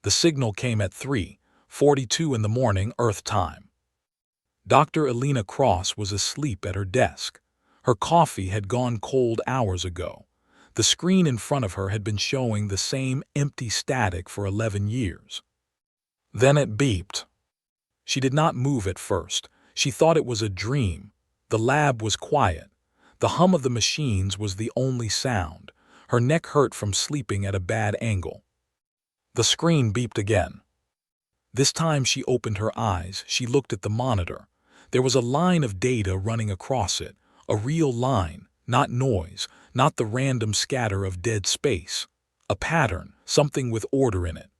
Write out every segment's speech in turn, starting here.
The signal came at 3:42 in the morning Earth time. Dr. Alina Cross was asleep at her desk. Her coffee had gone cold hours ago. The screen in front of her had been showing the same empty static for 11 years. Then it beeped. She did not move at first. She thought it was a dream. The lab was quiet. The hum of the machines was the only sound. Her neck hurt from sleeping at a bad angle. The screen beeped again. This time she opened her eyes. She looked at the monitor. There was a line of data running across it, a real line, not noise, not the random scatter of dead space. A pattern, something with order in it.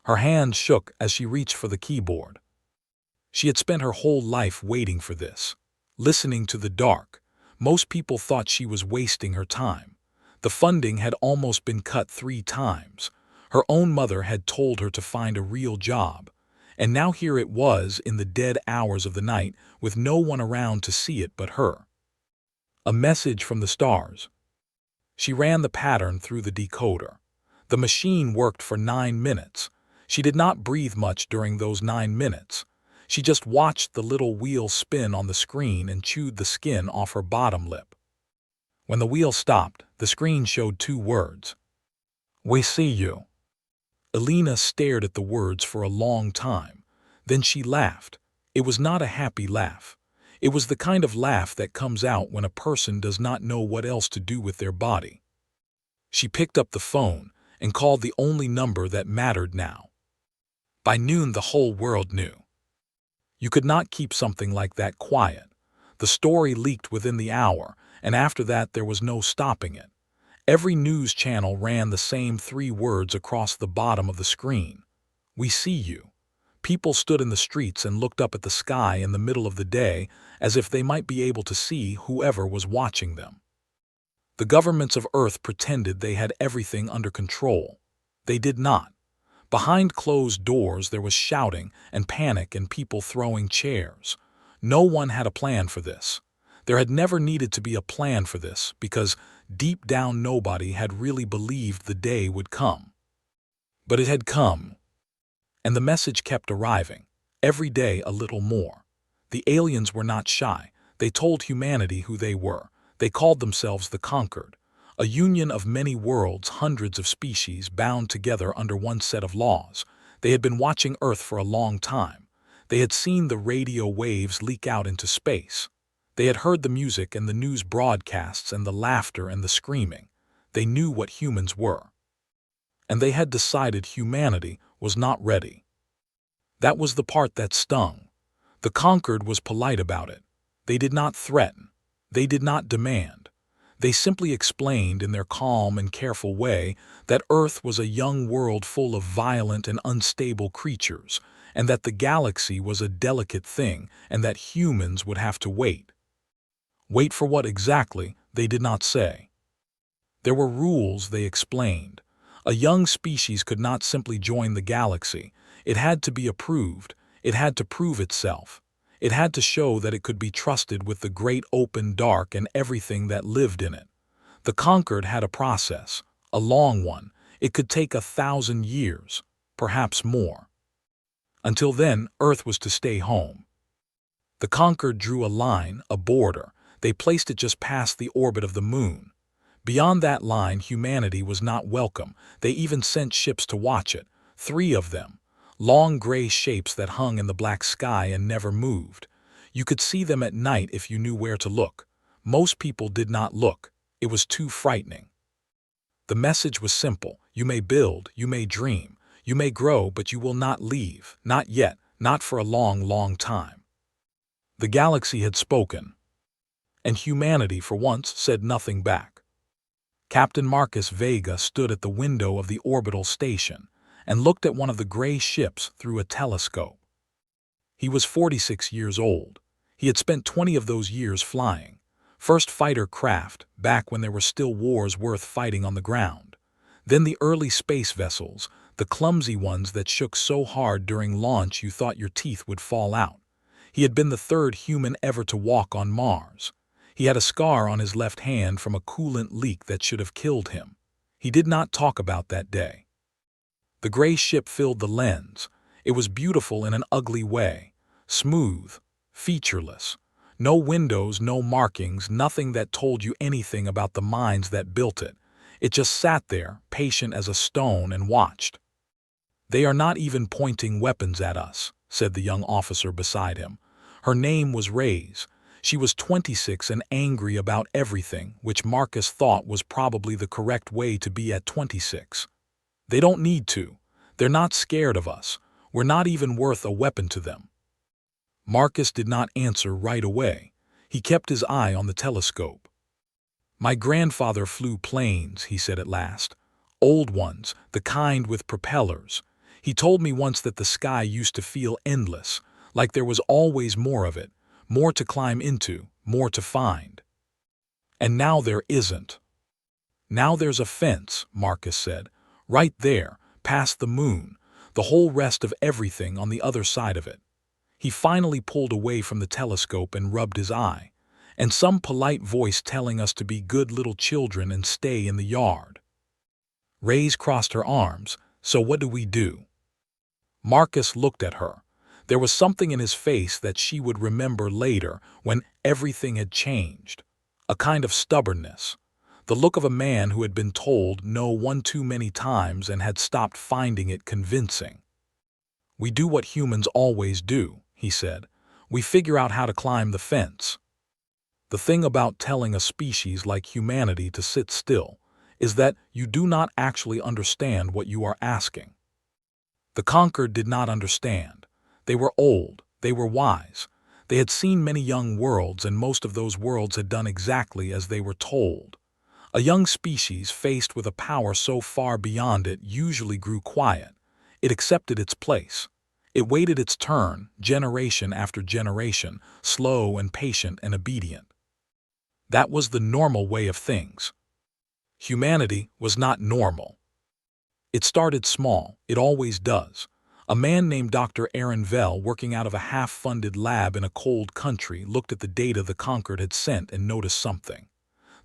Her hands shook as she reached for the keyboard. She had spent her whole life waiting for this, listening to the dark. Most people thought she was wasting her time. The funding had almost been cut 3 times. Her own mother had told her to find a real job. And now here it was in the dead hours of the night with no one around to see it but her. A message from the stars. She ran the pattern through the decoder. The machine worked for 9 minutes. She did not breathe much during those 9 minutes. She just watched the little wheel spin on the screen and chewed the skin off her bottom lip. When the wheel stopped, the screen showed 2 words. "We see you." Alina stared at the words for a long time. Then she laughed. It was not a happy laugh. It was the kind of laugh that comes out when a person does not know what else to do with their body. She picked up the phone and called the only number that mattered now. By noon, the whole world knew. You could not keep something like that quiet. The story leaked within the hour, and after that there was no stopping it. Every news channel ran the same 3 words across the bottom of the screen. "We see you." People stood in the streets and looked up at the sky in the middle of the day as if they might be able to see whoever was watching them. The governments of Earth pretended they had everything under control. They did not. Behind closed doors there was shouting and panic and people throwing chairs. No one had a plan for this. There had never needed to be a plan for this because deep down nobody had really believed the day would come. But it had come. And the message kept arriving, every day a little more. The aliens were not shy. They told humanity who they were. They called themselves the Conquered, a union of many worlds, hundreds of species bound together under one set of laws. They had been watching Earth for a long time. They had seen the radio waves leak out into space. They had heard the music and the news broadcasts and the laughter and the screaming. They knew what humans were. And they had decided humanity was not ready. That was the part that stung. The Conquered was polite about it. They did not threaten. They did not demand. They simply explained in their calm and careful way that Earth was a young world full of violent and unstable creatures, and that the galaxy was a delicate thing, and that humans would have to wait. Wait for what exactly, they did not say. There were rules, they explained. A young species could not simply join the galaxy. It had to be approved. It had to prove itself. It had to show that it could be trusted with the great open dark and everything that lived in it. The Conquered had a process, a long one. It could take 1,000 years, perhaps more. Until then, Earth was to stay home. The Conquered drew a line, a border. They placed it just past the orbit of the moon. Beyond that line, humanity was not welcome. They even sent ships to watch it, 3 of them. Long gray shapes that hung in the black sky and never moved. You could see them at night if you knew where to look. Most people did not look. It was too frightening. The message was simple. You may build, you may dream, you may grow, but you will not leave. Not yet, not for a long, long time. The galaxy had spoken. And humanity, for once, said nothing back. Captain Marcus Vega stood at the window of the orbital station and looked at one of the gray ships through a telescope. He was 46 years old. He had spent 20 of those years flying. First fighter craft, back when there were still wars worth fighting on the ground. Then the early space vessels, the clumsy ones that shook so hard during launch you thought your teeth would fall out. He had been the 3rd human ever to walk on Mars. He had a scar on his left hand from a coolant leak that should have killed him. He did not talk about that day. The gray ship filled the lens. It was beautiful in an ugly way. Smooth, featureless. No windows, no markings, nothing that told you anything about the minds that built it. It just sat there, patient as a stone, and watched. "They are not even pointing weapons at us," said the young officer beside him. Her name was Reyes. She was 26 and angry about everything, which Marcus thought was probably the correct way to be at 26. "They don't need to. They're not scared of us. We're not even worth a weapon to them." Marcus did not answer right away. He kept his eye on the telescope. "My grandfather flew planes," he said at last. "Old ones, the kind with propellers. He told me once that the sky used to feel endless, like there was always more of it, more to climb into, more to find. And now there isn't." "Now there's a fence," Marcus said, "right there, past the moon, the whole rest of everything on the other side of it." He finally pulled away from the telescope and rubbed his eye. "And some polite voice telling us to be good little children and stay in the yard." Reyes crossed her arms. "So what do we do?" Marcus looked at her. There was something in his face that she would remember later, when everything had changed. A kind of stubbornness. The look of a man who had been told no one too many times and had stopped finding it convincing. "We do what humans always do," he said. "We figure out how to climb the fence. The thing about telling a species like humanity to sit still is that you do not actually understand what you are asking." The conquered did not understand. They were old, they were wise. They had seen many young worlds, and most of those worlds had done exactly as they were told. A young species faced with a power so far beyond it usually grew quiet. It accepted its place. It waited its turn, generation after generation, slow and patient and obedient. That was the normal way of things. Humanity was not normal. It started small, it always does. A man named Dr. Aaron Vell, working out of a half-funded lab in a cold country, looked at the data the Conquered had sent and noticed something.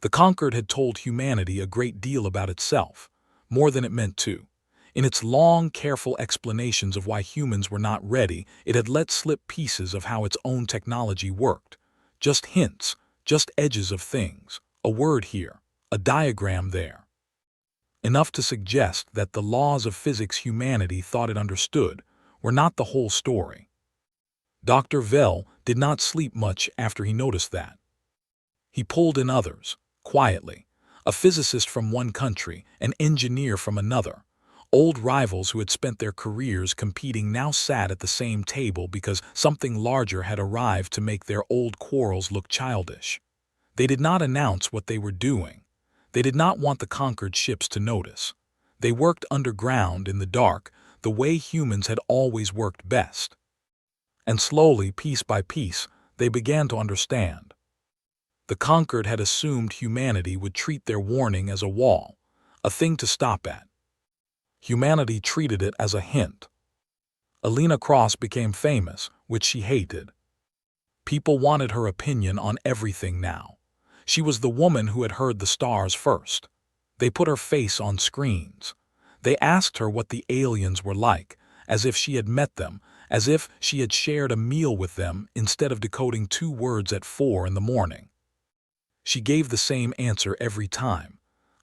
The Conquered had told humanity a great deal about itself, more than it meant to. In its long, careful explanations of why humans were not ready, it had let slip pieces of how its own technology worked. Just hints, just edges of things, a word here, a diagram there. Enough to suggest that the laws of physics humanity thought it understood were not the whole story. Dr. Vell did not sleep much after he noticed that. He pulled in others, quietly, a physicist from one country, an engineer from another. Old rivals who had spent their careers competing now sat at the same table because something larger had arrived to make their old quarrels look childish. They did not announce what they were doing. They did not want the conquered ships to notice. They worked underground in the dark, the way humans had always worked best. And slowly, piece by piece, they began to understand. The conquered had assumed humanity would treat their warning as a wall, a thing to stop at. Humanity treated it as a hint. Alina Cross became famous, which she hated. People wanted her opinion on everything now. She was the woman who had heard the stars first. They put her face on screens. They asked her what the aliens were like, as if she had met them, as if she had shared a meal with them instead of decoding 2 words at 4 in the morning. She gave the same answer every time.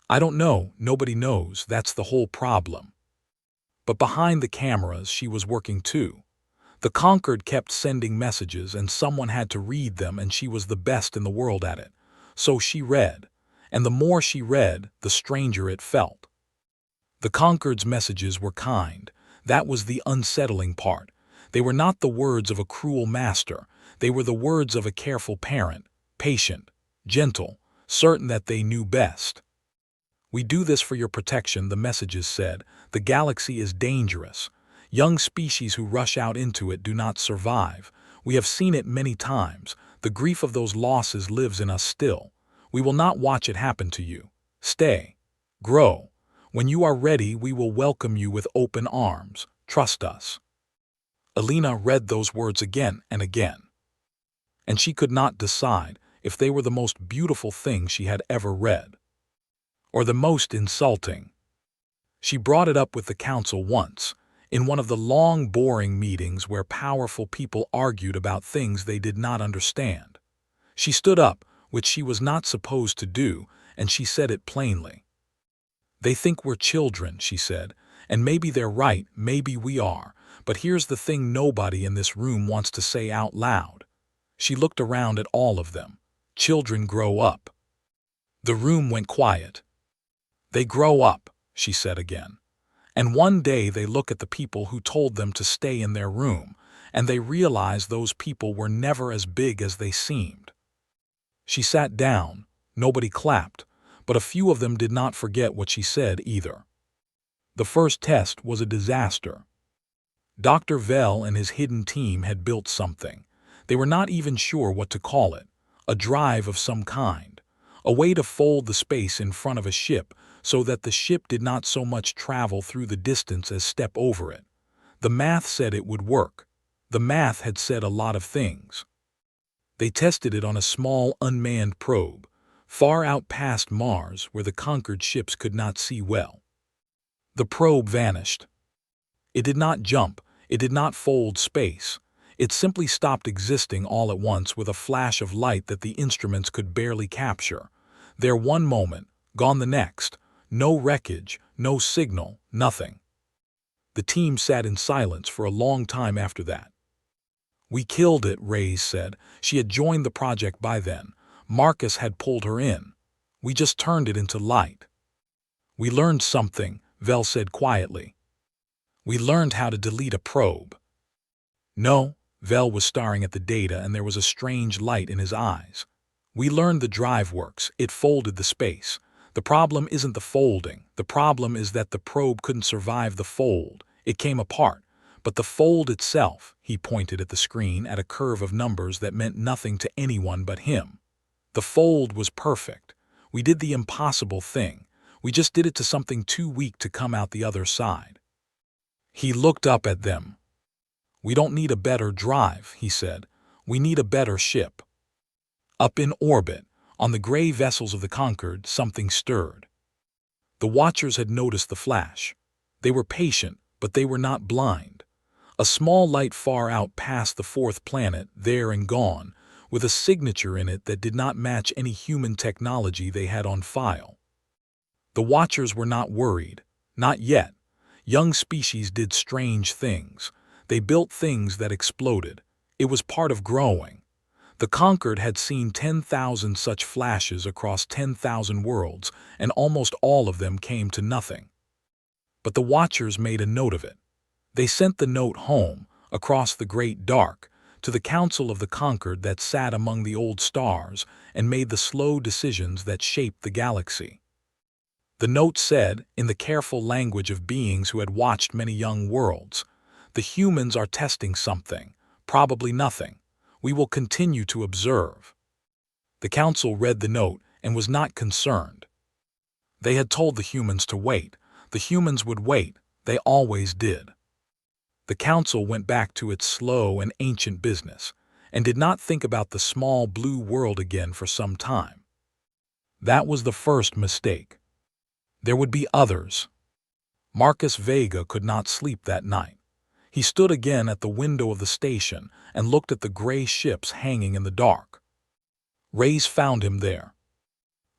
"I don't know, nobody knows, that's the whole problem." But behind the cameras she was working too. The conquered kept sending messages and someone had to read them, and she was the best in the world at it. So she read, and the more she read, the stranger it felt. The conquered's messages were kind. That was the unsettling part. They were not the words of a cruel master. They were the words of a careful parent, patient, gentle, certain that they knew best. "We do this for your protection," the messages said. "The galaxy is dangerous. Young species who rush out into it do not survive. We have seen it many times. The grief of those losses lives in us still. We will not watch it happen to you. Stay. Grow. When you are ready, we will welcome you with open arms. Trust us." Alina read those words again and again. And she could not decide if they were the most beautiful thing she had ever read, or the most insulting. She brought it up with the council once, in one of the long, boring meetings where powerful people argued about things they did not understand. She stood up, which she was not supposed to do, and she said it plainly. "They think we're children," she said, "and maybe they're right, maybe we are, but here's the thing nobody in this room wants to say out loud." She looked around at all of them. "Children grow up." The room went quiet. "They grow up," she said again. "And one day they look at the people who told them to stay in their room, and they realize those people were never as big as they seemed." She sat down. Nobody clapped, but a few of them did not forget what she said either. The first test was a disaster. Dr. Vell and his hidden team had built something. They were not even sure what to call it. A drive of some kind. A way to fold the space in front of a ship so that the ship did not so much travel through the distance as step over it. The math said it would work. The math had said a lot of things. They tested it on a small unmanned probe, far out past Mars where the conquered ships could not see well. The probe vanished. It did not jump, it did not fold space. It simply stopped existing all at once with a flash of light that the instruments could barely capture. There one moment, gone the next. No wreckage, no signal, nothing. The team sat in silence for a long time after that. "We killed it," Reyes said. She had joined the project by then. Marcus had pulled her in. "We just turned it into light." "We learned something," Vell said quietly. "We learned how to delete a probe." "No," Vell was staring at the data and there was a strange light in his eyes. "We learned the drive works. It folded the space. The problem isn't the folding. The problem is that the probe couldn't survive the fold. It came apart. But the fold itself," he pointed at the screen at a curve of numbers that meant nothing to anyone but him. "The fold was perfect. We did the impossible thing. We just did it to something too weak to come out the other side." He looked up at them. "We don't need a better drive," he said. "We need a better ship." Up in orbit, on the gray vessels of the Conquered, something stirred. The Watchers had noticed the flash. They were patient, but they were not blind. A small light far out past the fourth planet, there and gone, with a signature in it that did not match any human technology they had on file. The Watchers were not worried. Not yet. Young species did strange things. They built things that exploded. It was part of growing. The Conquered had seen 10,000 such flashes across 10,000 worlds, and almost all of them came to nothing. But the Watchers made a note of it. They sent the note home, across the great dark, to the Council of the Conquered that sat among the old stars and made the slow decisions that shaped the galaxy. The note said, in the careful language of beings who had watched many young worlds, "The humans are testing something, probably nothing. We will continue to observe." The Council read the note and was not concerned. They had told the humans to wait. The humans would wait. They always did. The Council went back to its slow and ancient business, and did not think about the small blue world again for some time. That was the first mistake. There would be others. Marcus Vega could not sleep that night. He stood again at the window of the station and looked at the gray ships hanging in the dark. Reyes found him there.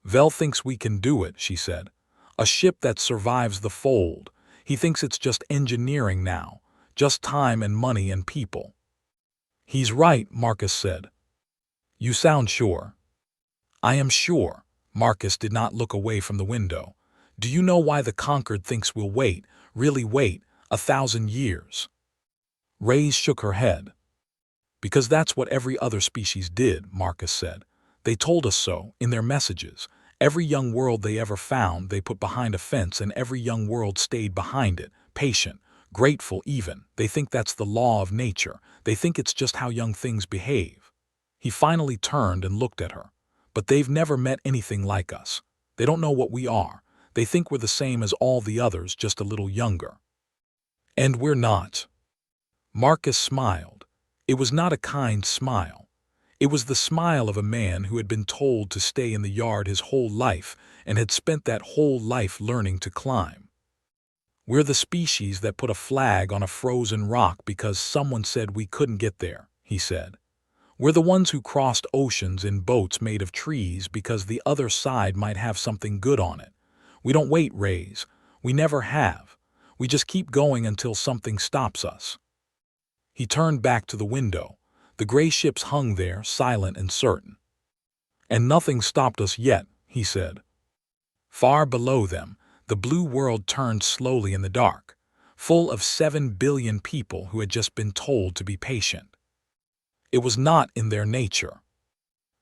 "Vell thinks we can do it," she said. "A ship that survives the fold. He thinks it's just engineering now. Just time and money and people." "He's right," Marcus said. "You sound sure." "I am sure." Marcus did not look away from the window. "Do you know why the Conquered thinks we'll wait, really wait, 1,000 years? Reyes shook her head. "Because that's what every other species did," Marcus said. "They told us so, in their messages. Every young world they ever found they put behind a fence, and every young world stayed behind it, patient, grateful even. They think that's the law of nature. They think it's just how young things behave." He finally turned and looked at her. "But they've never met anything like us. They don't know what we are. They think we're the same as all the others, just a little younger." "And we're not." Marcus smiled. It was not a kind smile. It was the smile of a man who had been told to stay in the yard his whole life and had spent that whole life learning to climb. We're the species that put a flag on a frozen rock because someone said we couldn't get there, he said. We're the ones who crossed oceans in boats made of trees because the other side might have something good on it. We don't wait, Rays. We never have. We just keep going until something stops us. He turned back to the window. The gray ships hung there, silent and certain. And nothing stopped us yet, he said. Far below them, the blue world turned slowly in the dark, full of 7 billion people who had just been told to be patient. It was not in their nature.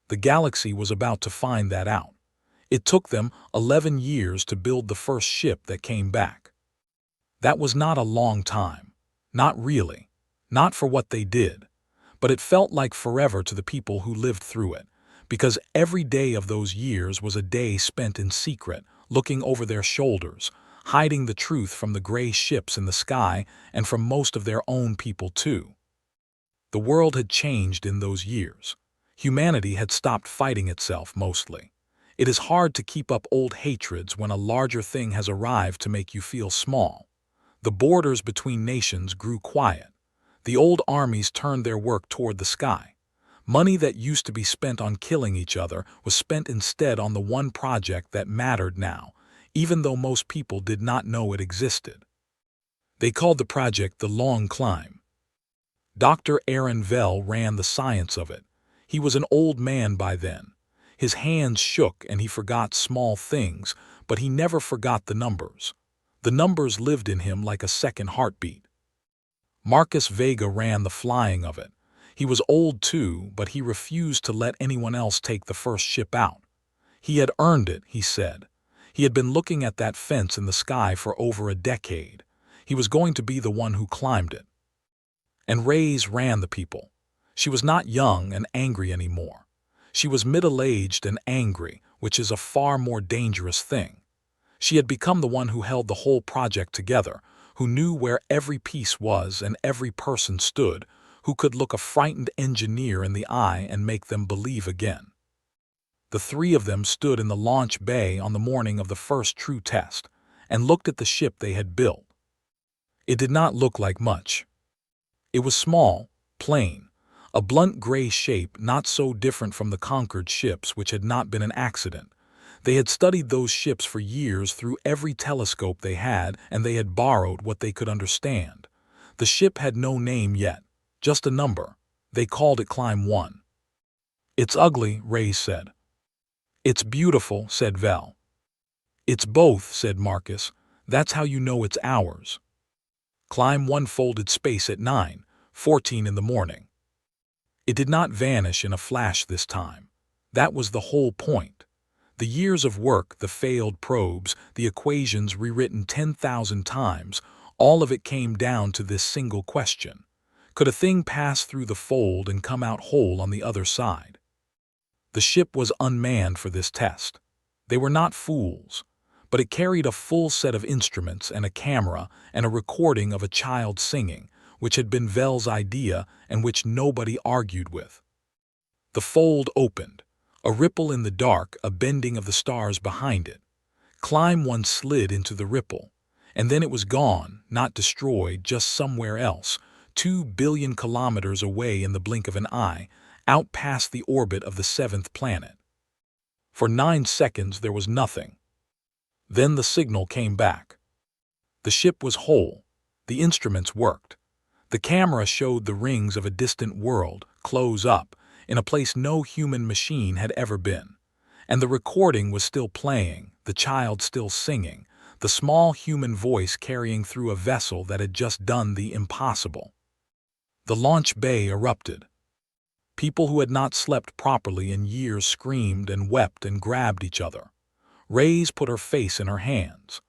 The galaxy was about to find that out. It took them 11 years to build the first ship that came back. That was not a long time. Not really. Not for what they did. But it felt like forever to the people who lived through it, because every day of those years was a day spent in secret, looking over their shoulders, hiding the truth from the gray ships in the sky and from most of their own people too. The world had changed in those years. Humanity had stopped fighting itself mostly. It is hard to keep up old hatreds when a larger thing has arrived to make you feel small. The borders between nations grew quiet. The old armies turned their work toward the sky. Money that used to be spent on killing each other was spent instead on the one project that mattered now, even though most people did not know it existed. They called the project the Long Climb. Dr. Aaron Vell ran the science of it. He was an old man by then. His hands shook and he forgot small things, but he never forgot the numbers. The numbers lived in him like a second heartbeat. Marcus Vega ran the flying of it. He was old too, but he refused to let anyone else take the first ship out. He had earned it, he said. He had been looking at that fence in the sky for over a decade. He was going to be the one who climbed it. And Rays ran the people. She was not young and angry anymore. She was middle-aged and angry, which is a far more dangerous thing. She had become the one who held the whole project together, who knew where every piece was and every person stood, who could look a frightened engineer in the eye and make them believe again. The three of them stood in the launch bay on the morning of the first true test and looked at the ship they had built. It did not look like much. It was small, plain, a blunt gray shape not so different from the conquered ships which had not been an accident. They had studied those ships for years through every telescope they had, and they had borrowed what they could understand. The ship had no name yet, just a number. They called it Climb 1. It's ugly, Ray said. It's beautiful, said Vel. It's both, said Marcus. That's how you know it's ours. Climb 1 folded space at 9:14 in the morning. It did not vanish in a flash this time. That was the whole point. The years of work, the failed probes, the equations rewritten 10,000 times, all of it came down to this single question. Could a thing pass through the fold and come out whole on the other side? The ship was unmanned for this test. They were not fools, but it carried a full set of instruments and a camera and a recording of a child singing, which had been Vel's idea and which nobody argued with. The fold opened. A ripple in the dark, a bending of the stars behind it. Climb 1 slid into the ripple, and then it was gone, not destroyed, just somewhere else, 2 billion kilometers away in the blink of an eye, out past the orbit of the 7th planet. For 9 seconds there was nothing. Then the signal came back. The ship was whole. The instruments worked. The camera showed the rings of a distant world, close up, in a place no human machine had ever been. And the recording was still playing, the child still singing, the small human voice carrying through a vessel that had just done the impossible. The launch bay erupted. People who had not slept properly in years screamed and wept and grabbed each other. Rays put her face in her hands.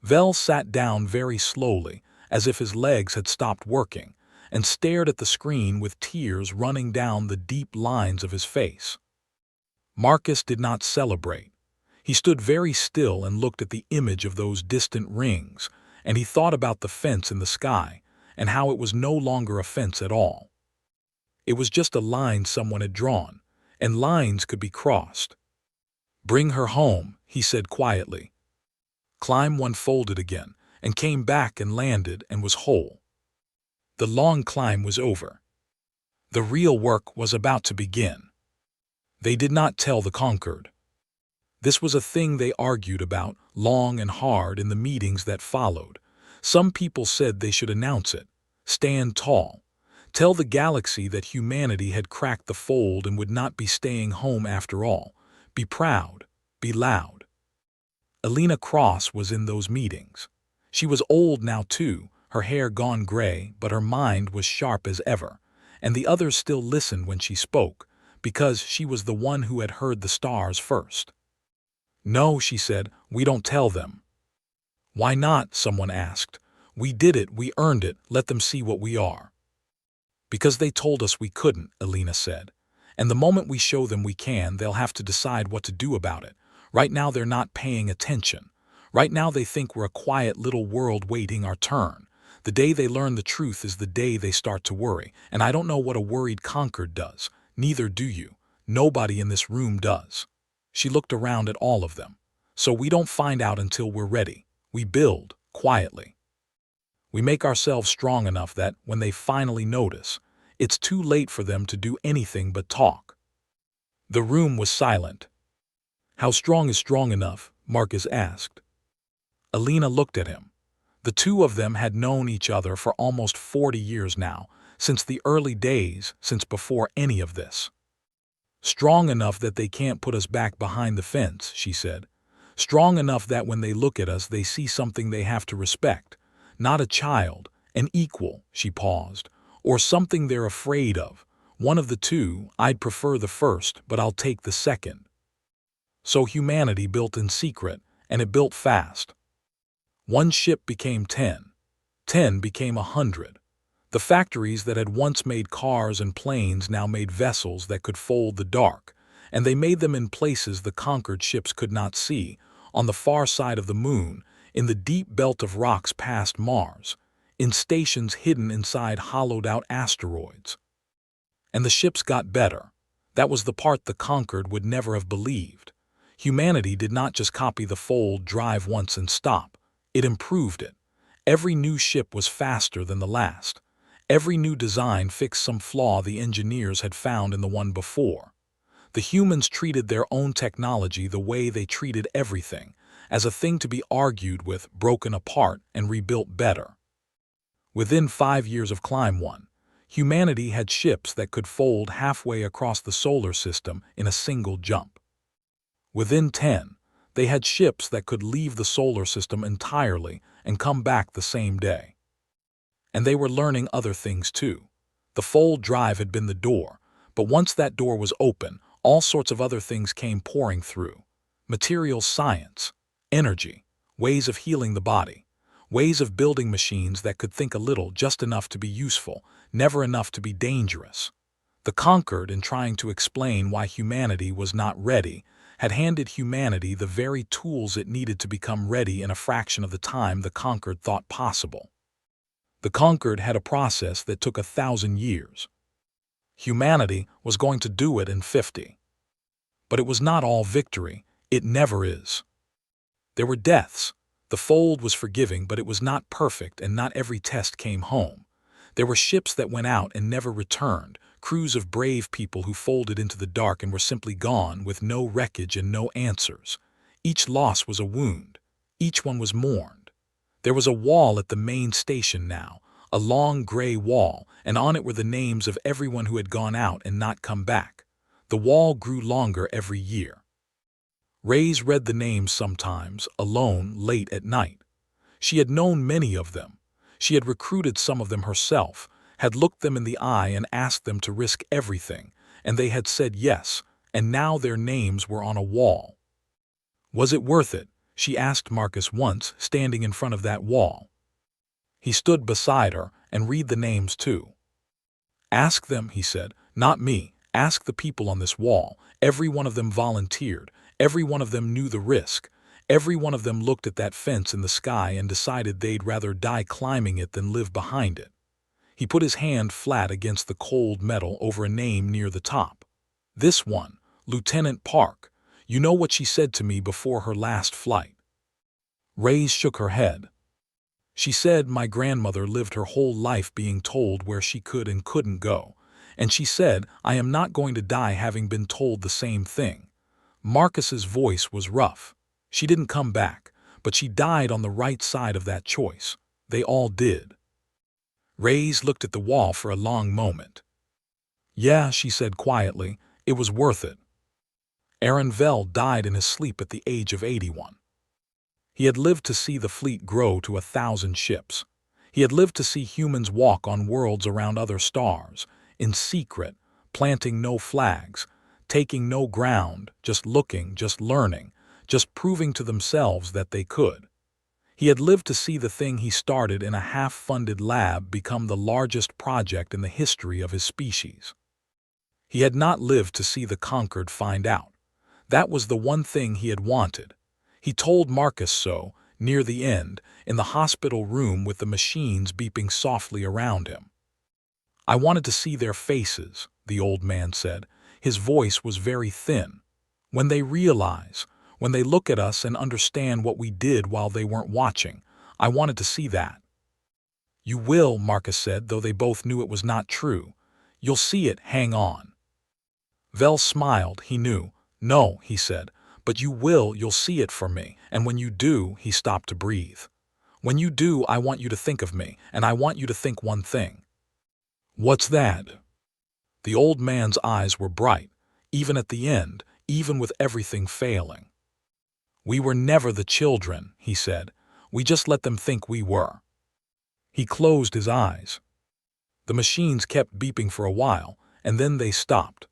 Vel sat down very slowly, as if his legs had stopped working, and stared at the screen with tears running down the deep lines of his face. Marcus did not celebrate. He stood very still and looked at the image of those distant rings, and he thought about the fence in the sky and how it was no longer a fence at all. It was just a line someone had drawn, and lines could be crossed. "Bring her home," he said quietly. Climb 1 folded again, and came back and landed and was whole. The long climb was over. The real work was about to begin. They did not tell the conquered. This was a thing they argued about, long and hard, in the meetings that followed. Some people said they should announce it. Stand tall. Tell the galaxy that humanity had cracked the fold and would not be staying home after all. Be proud. Be loud. Alina Cross was in those meetings. She was old now too, her hair gone gray, but her mind was sharp as ever. And the others still listened when she spoke, because she was the one who had heard the stars first. "No," she said, "we don't tell them." "Why not?" someone asked. "We did it, we earned it, let them see what we are." "Because they told us we couldn't," Alina said. "And the moment we show them we can, they'll have to decide what to do about it. Right now they're not paying attention. Right now they think we're a quiet little world waiting our turn. The day they learn the truth is the day they start to worry, and I don't know what a worried conquered does. Neither do you. Nobody in this room does." She looked around at all of them. "So we don't find out until we're ready. We build, quietly. We make ourselves strong enough that, when they finally notice, it's too late for them to do anything but talk." The room was silent. "How strong is strong enough?" Marcus asked. Alina looked at him. The two of them had known each other for almost 40 years now, since the early days, since before any of this. "Strong enough that they can't put us back behind the fence," she said. "Strong enough that when they look at us they see something they have to respect. Not a child, an equal," she paused, "or something they're afraid of. One of the two. I'd prefer the first, but I'll take the second." So humanity built in secret, and it built fast. One ship became 10. 10 became 100. The factories that had once made cars and planes now made vessels that could fold the dark, and they made them in places the conquered ships could not see, on the far side of the moon, in the deep belt of rocks past Mars, in stations hidden inside hollowed-out asteroids. And the ships got better. That was the part the conquered would never have believed. Humanity did not just copy the fold drive once and stop. It improved it. Every new ship was faster than the last. Every new design fixed some flaw the engineers had found in the one before. The humans treated their own technology the way they treated everything, as a thing to be argued with, broken apart, and rebuilt better. Within 5 years of Climb 1, humanity had ships that could fold halfway across the solar system in a single jump. Within 10, they had ships that could leave the solar system entirely and come back the same day. And they were learning other things too. The fold drive had been the door, but once that door was open, all sorts of other things came pouring through. Materials science, energy, ways of healing the body, ways of building machines that could think a little, just enough to be useful, never enough to be dangerous. The conquered, in trying to explain why humanity was not ready, had handed humanity the very tools it needed to become ready in a fraction of the time the conquered thought possible. The conquered had a process that took 1,000 years. Humanity was going to do it in 50. But it was not all victory. It never is. There were deaths. The fold was forgiving, but it was not perfect, and not every test came home. There were ships that went out and never returned, crews of brave people who folded into the dark and were simply gone, with no wreckage and no answers. Each loss was a wound. Each one was mourned. There was a wall at the main station now, a long gray wall, and on it were the names of everyone who had gone out and not come back. The wall grew longer every year. Reyes read the names sometimes, alone, late at night. She had known many of them. She had recruited some of them herself, had looked them in the eye and asked them to risk everything, and they had said yes, and now their names were on a wall. "Was it worth it?" she asked Marcus once, standing in front of that wall. He stood beside her, and read the names too. "Ask them," he said, "not me. Ask the people on this wall. Every one of them volunteered. Every one of them knew the risk. Every one of them looked at that fence in the sky and decided they'd rather die climbing it than live behind it." He put his hand flat against the cold metal over a name near the top. "This one, Lieutenant Park. You know what she said to me before her last flight?" Reyes shook her head. She said my grandmother lived her whole life being told where she could and couldn't go, and she said I am not going to die having been told the same thing. Marcus's voice was rough. She didn't come back, but she died on the right side of that choice. They all did. Reyes looked at the wall for a long moment. Yeah, she said quietly, it was worth it. Aaron Vell died in his sleep at the age of 81. He had lived to see the fleet grow to 1,000 ships. He had lived to see humans walk on worlds around other stars, in secret, planting no flags, taking no ground, just looking, just learning, just proving to themselves that they could. He had lived to see the thing he started in a half-funded lab become the largest project in the history of his species. He had not lived to see the conquered find out. That was the one thing he had wanted. He told Marcus so, near the end, in the hospital room with the machines beeping softly around him. I wanted to see their faces, the old man said. His voice was very thin. When they realize, when they look at us and understand what we did while they weren't watching, I wanted to see that. You will, Marcus said, though they both knew it was not true. You'll see it, hang on. Vell smiled, he knew. No, he said, but you will, you'll see it for me, and when you do, he stopped to breathe. When you do, I want you to think of me, and I want you to think one thing. What's that? The old man's eyes were bright, even at the end, even with everything failing. We were never the children, he said. We just let them think we were. He closed his eyes. The machines kept beeping for a while, and then they stopped.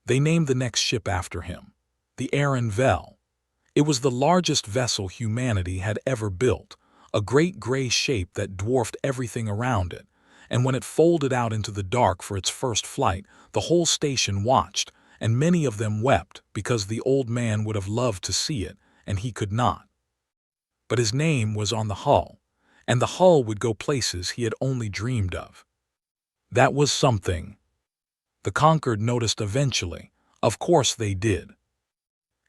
They named the next ship after him, the Aaron Vell. It was the largest vessel humanity had ever built, a great gray shape that dwarfed everything around it, and when it folded out into the dark for its first flight, the whole station watched, and many of them wept because the old man would have loved to see it, and he could not. But his name was on the hull, and the hull would go places he had only dreamed of. That was something. The conquered noticed eventually. Of course they did.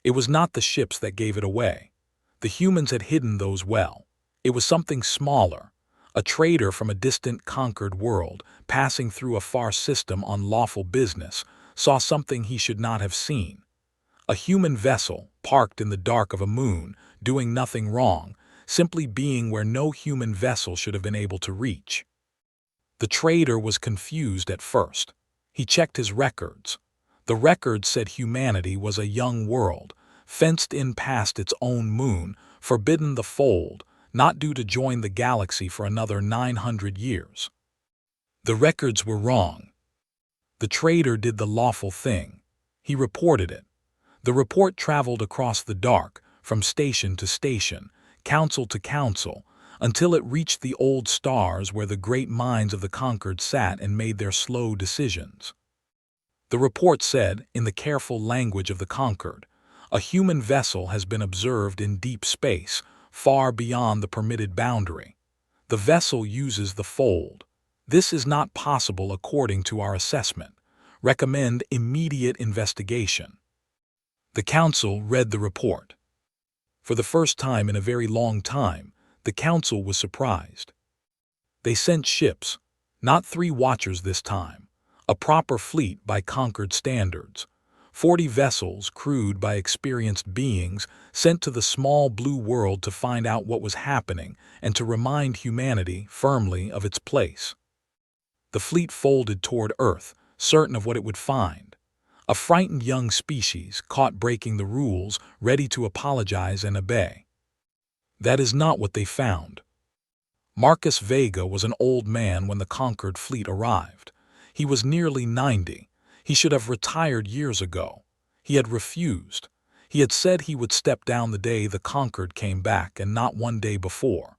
It was not the ships that gave it away. The humans had hidden those well. It was something smaller. A trader from a distant conquered world, passing through a far system on lawful business, saw something he should not have seen. A human vessel, parked in the dark of a moon, doing nothing wrong, simply being where no human vessel should have been able to reach. The trader was confused at first. He checked his records. The records said humanity was a young world, fenced in past its own moon, forbidden the fold, not due to join the galaxy for another 900 years. The records were wrong. The trader did the lawful thing. He reported it. The report traveled across the dark, from station to station, council to council, until it reached the old stars where the great minds of the conquered sat and made their slow decisions. The report said, in the careful language of the conquered, a human vessel has been observed in deep space, far beyond the permitted boundary. The vessel uses the fold. This is not possible according to our assessment. Recommend immediate investigation. The council read the report. For the first time in a very long time, the council was surprised. They sent ships, not 3 watchers this time, a proper fleet by conquered standards, 40 vessels crewed by experienced beings sent to the small blue world to find out what was happening and to remind humanity firmly of its place. The fleet folded toward Earth, certain of what it would find. A frightened young species caught breaking the rules, ready to apologize and obey. That is not what they found. Marcus Vega was an old man when the conquered fleet arrived. He was nearly 90. He should have retired years ago. He had refused. He had said he would step down the day the conquered came back and not one day before.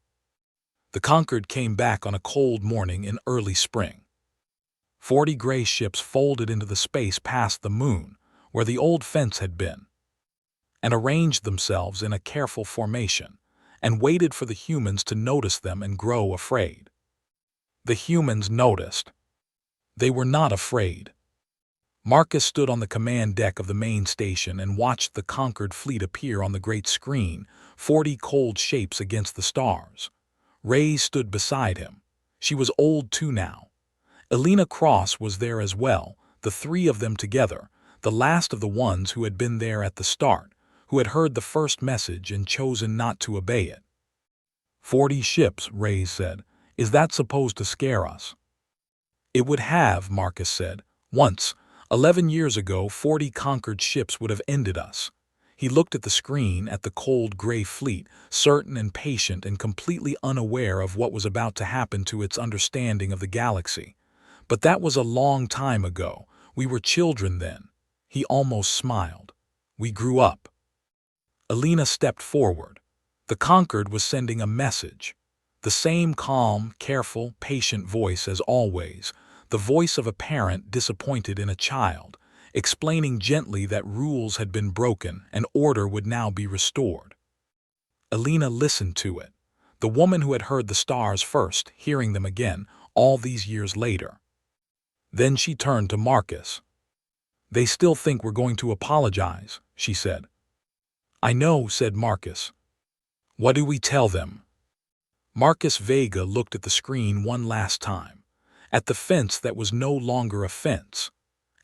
The conquered came back on a cold morning in early spring. 40 gray ships folded into the space past the moon, where the old fence had been, and arranged themselves in a careful formation, and waited for the humans to notice them and grow afraid. The humans noticed. They were not afraid. Marcus stood on the command deck of the main station and watched the conquered fleet appear on the great screen, 40 cold shapes against the stars. Ray stood beside him. She was old too now. Alina Cross was there as well, the three of them together, the last of the ones who had been there at the start, who had heard the first message and chosen not to obey it. 40 ships, Ray said. Is that supposed to scare us? It would have, Marcus said. Once, 11 years ago, 40 conquered ships would have ended us. He looked at the screen, at the cold gray fleet, certain and patient and completely unaware of what was about to happen to its understanding of the galaxy. But that was a long time ago. We were children then. He almost smiled. We grew up. Alina stepped forward. The Conquered was sending a message. The same calm, careful, patient voice as always, the voice of a parent disappointed in a child, explaining gently that rules had been broken and order would now be restored. Alina listened to it, the woman who had heard the stars first, hearing them again, all these years later. Then she turned to Marcus. They still think we're going to apologize, she said. I know, said Marcus. What do we tell them? Marcus Vega looked at the screen one last time, at the fence that was no longer a fence,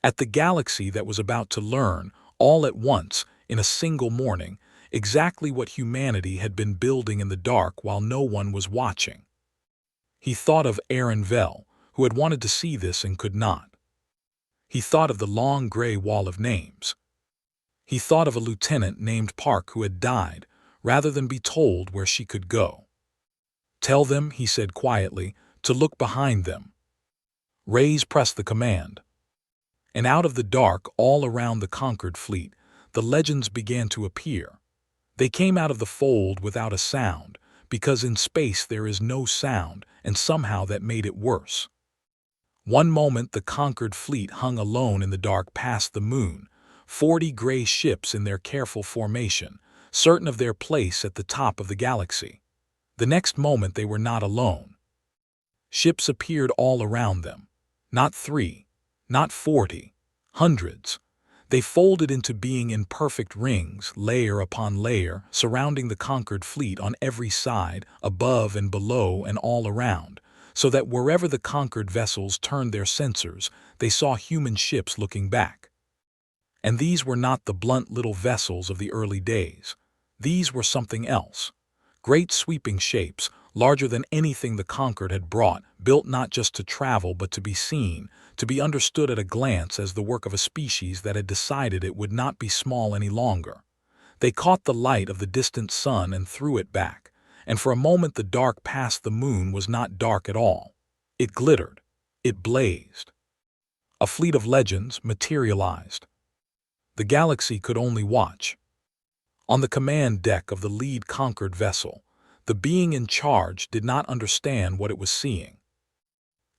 at the galaxy that was about to learn, all at once, in a single morning, exactly what humanity had been building in the dark while no one was watching. He thought of Aaron Vell, who had wanted to see this and could not. He thought of the long gray wall of names. He thought of a lieutenant named Park who had died, rather than be told where she could go. Tell them, he said quietly, to look behind them. Rays pressed the command. And out of the dark all around the conquered fleet, the legends began to appear. They came out of the fold without a sound, because in space there is no sound, and somehow that made it worse. One moment the conquered fleet hung alone in the dark past the moon, 40 gray ships in their careful formation, certain of their place at the top of the galaxy. The next moment they were not alone. Ships appeared all around them. Not 3, not 40, hundreds. They folded into being in perfect rings, layer upon layer, surrounding the conquered fleet on every side, above and below and all around, so that wherever the conquered vessels turned their sensors, they saw human ships looking back. And these were not the blunt little vessels of the early days. These were something else. Great sweeping shapes, larger than anything the Conquered had brought, built not just to travel but to be seen, to be understood at a glance as the work of a species that had decided it would not be small any longer. They caught the light of the distant sun and threw it back, and for a moment the dark past the moon was not dark at all. It glittered. It blazed. A fleet of legends materialized. The galaxy could only watch. On the command deck of the lead Conquered vessel, the being in charge did not understand what it was seeing.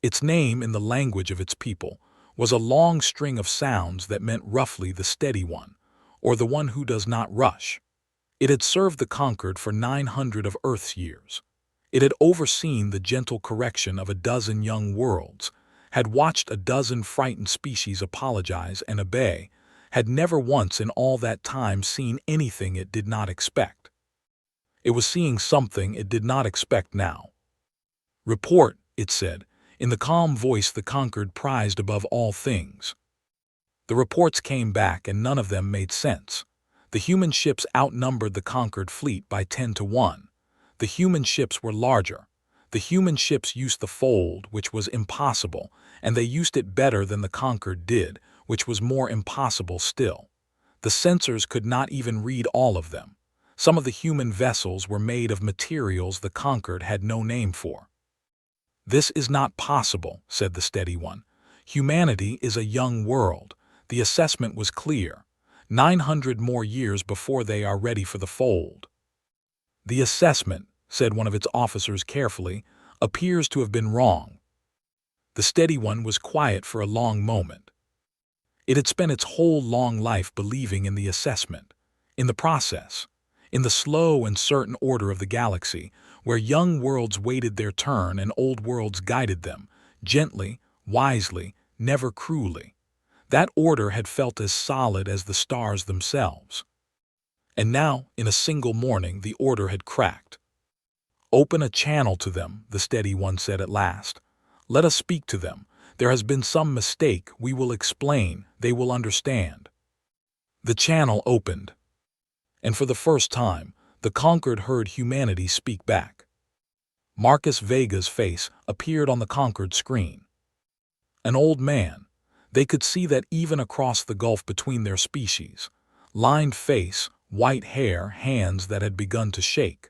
Its name, in the language of its people, was a long string of sounds that meant roughly the steady one, or the one who does not rush. It had served the Conquered for 900 of Earth's years. It had overseen the gentle correction of a dozen young worlds, had watched a dozen frightened species apologize and obey, had never once in all that time seen anything it did not expect. It was seeing something it did not expect now. Report, it said, in the calm voice the Conquered prized above all things. The reports came back and none of them made sense. The human ships outnumbered the Conquered fleet by 10 to 1. The human ships were larger. The human ships used the fold, which was impossible, and they used it better than the Conquered did, which was more impossible still. The sensors could not even read all of them. Some of the human vessels were made of materials the Conquered had no name for. This is not possible, said the steady one. Humanity is a young world. The assessment was clear. 900 more years before they are ready for the fold. The assessment, said one of its officers carefully, appears to have been wrong. The steady one was quiet for a long moment. It had spent its whole long life believing in the assessment, in the process, in the slow and certain order of the galaxy, where young worlds waited their turn and old worlds guided them, gently, wisely, never cruelly. That order had felt as solid as the stars themselves. And now, in a single morning, the order had cracked. Open a channel to them, the steady one said at last. Let us speak to them. There has been some mistake. We will explain. They will understand. The channel opened. And for the first time, the conquered heard humanity speak back. Marcus Vega's face appeared on the conquered screen. An old man. They could see that even across the gulf between their species. Lined face, white hair, hands that had begun to shake.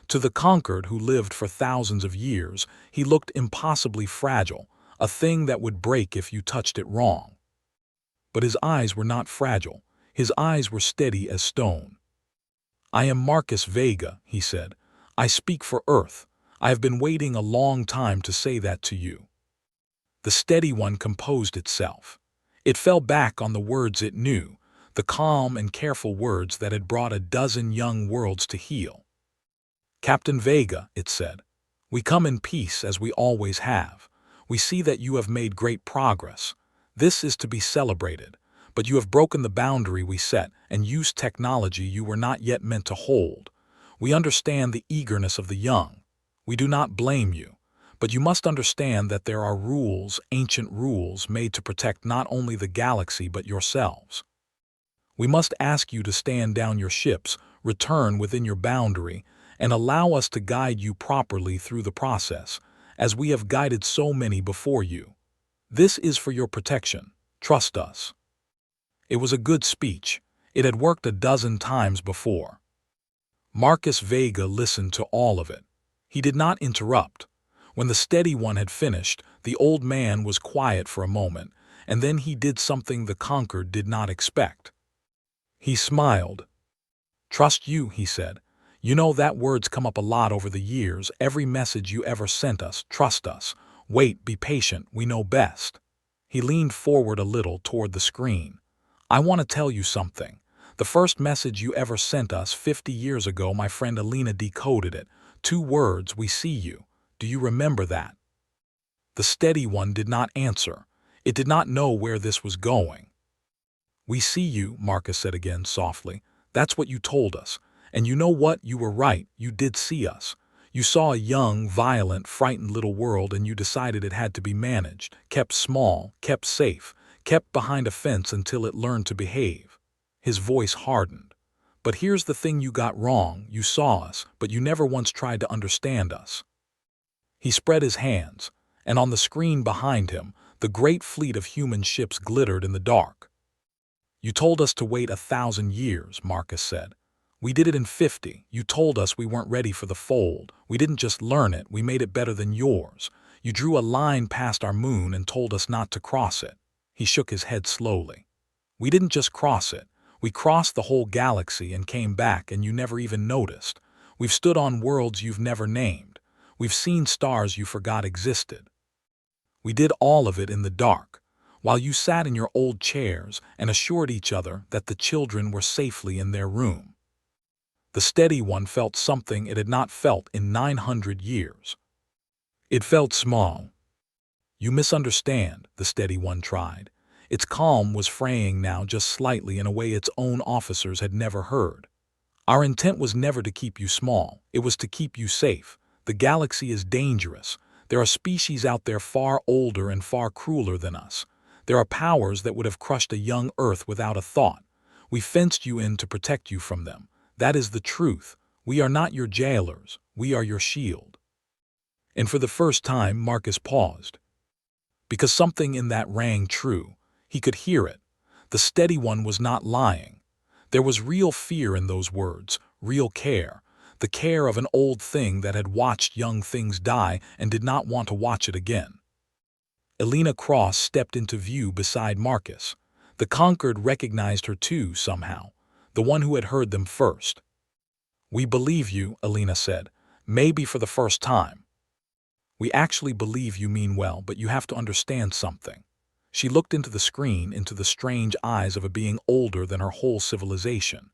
To the conquered who lived for thousands of years, he looked impossibly fragile, a thing that would break if you touched it wrong. But his eyes were not fragile. His eyes were steady as stone. I am Marcus Vega, he said. I speak for Earth. I have been waiting a long time to say that to you. The steady one composed itself. It fell back on the words it knew, the calm and careful words that had brought a dozen young worlds to heal. Captain Vega, it said, we come in peace as we always have. We see that you have made great progress. This is to be celebrated, but you have broken the boundary we set and used technology you were not yet meant to hold. We understand the eagerness of the young. We do not blame you, but you must understand that there are rules, ancient rules, made to protect not only the galaxy but yourselves. We must ask you to stand down your ships, return within your boundary, and allow us to guide you properly through the process, as we have guided so many before you. This is for your protection. Trust us. It was a good speech. It had worked a dozen times before. Marcus Vega listened to all of it. He did not interrupt. When the steady one had finished, the old man was quiet for a moment, and then he did something the conquered did not expect. He smiled. Trust you, he said. You know that word's come up a lot over the years. Every message you ever sent us, trust us. Wait, be patient, we know best. He leaned forward a little toward the screen. I want to tell you something. The first message you ever sent us 50 years ago, my friend Alina decoded it. 2 words, we see you. Do you remember that? The steady one did not answer. It did not know where this was going. We see you, Marcus said again softly. That's what you told us. And you know what? You were right. You did see us. You saw a young, violent, frightened little world and you decided it had to be managed, kept small, kept safe, kept behind a fence until it learned to behave. His voice hardened. But here's the thing you got wrong. You saw us, but you never once tried to understand us. He spread his hands, and on the screen behind him, the great fleet of human ships glittered in the dark. You told us to wait 1,000 years, Marcus said. We did it in 50. You told us we weren't ready for the fold. We didn't just learn it, we made it better than yours. You drew a line past our moon and told us not to cross it. He shook his head slowly. We didn't just cross it. We crossed the whole galaxy and came back and you never even noticed. We've stood on worlds you've never named. We've seen stars you forgot existed. We did all of it in the dark, while you sat in your old chairs and assured each other that the children were safely in their room. The steady one felt something it had not felt in 900 years. It felt small. You misunderstand, the steady one tried. Its calm was fraying now just slightly in a way its own officers had never heard. Our intent was never to keep you small. It was to keep you safe. The galaxy is dangerous. There are species out there far older and far crueler than us. There are powers that would have crushed a young Earth without a thought. We fenced you in to protect you from them. That is the truth. We are not your jailers. We are your shield. And for the first time, Marcus paused. Because something in that rang true. He could hear it. The steady one was not lying. There was real fear in those words, real care. The care of an old thing that had watched young things die and did not want to watch it again. Alina Cross stepped into view beside Marcus. The conquered recognized her too, somehow, the one who had heard them first. We believe you, Alina said, maybe for the first time. We actually believe you mean well, but you have to understand something. She looked into the screen, into the strange eyes of a being older than her whole civilization.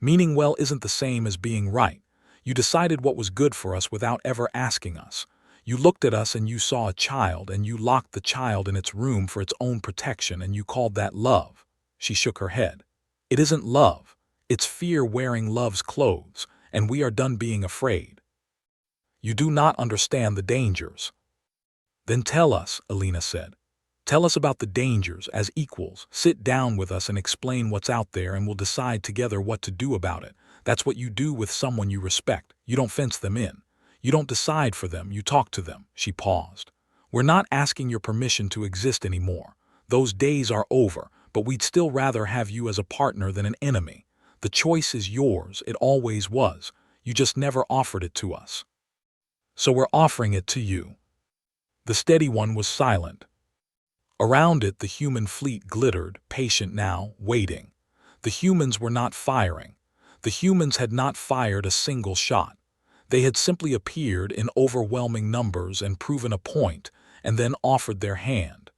Meaning well isn't the same as being right. You decided what was good for us without ever asking us. You looked at us and you saw a child, and you locked the child in its room for its own protection, and you called that love. She shook her head. It isn't love. It's fear wearing love's clothes, and we are done being afraid. You do not understand the dangers. Then tell us, Alina said. Tell us about the dangers as equals. Sit down with us and explain what's out there and we'll decide together what to do about it. That's what you do with someone you respect. You don't fence them in. You don't decide for them, you talk to them. She paused. We're not asking your permission to exist anymore. Those days are over, but we'd still rather have you as a partner than an enemy. The choice is yours, it always was. You just never offered it to us. So we're offering it to you. The steady one was silent. Around it the human fleet glittered, patient now, waiting. The humans were not firing. The humans had not fired a single shot. They had simply appeared in overwhelming numbers and proven a point, and then offered their hand.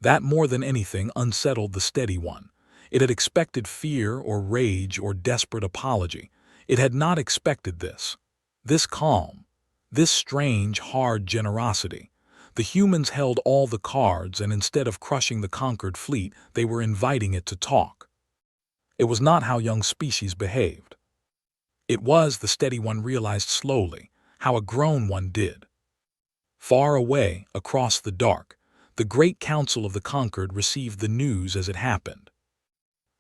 That more than anything unsettled the steady one. It had expected fear or rage or desperate apology. It had not expected this. This calm. This strange, hard generosity. The humans held all the cards, and instead of crushing the conquered fleet, they were inviting it to talk. It was not how young species behaved. It was, the steady one realized slowly, how a grown one did. Far away, across the dark, the great council of the conquered received the news as it happened.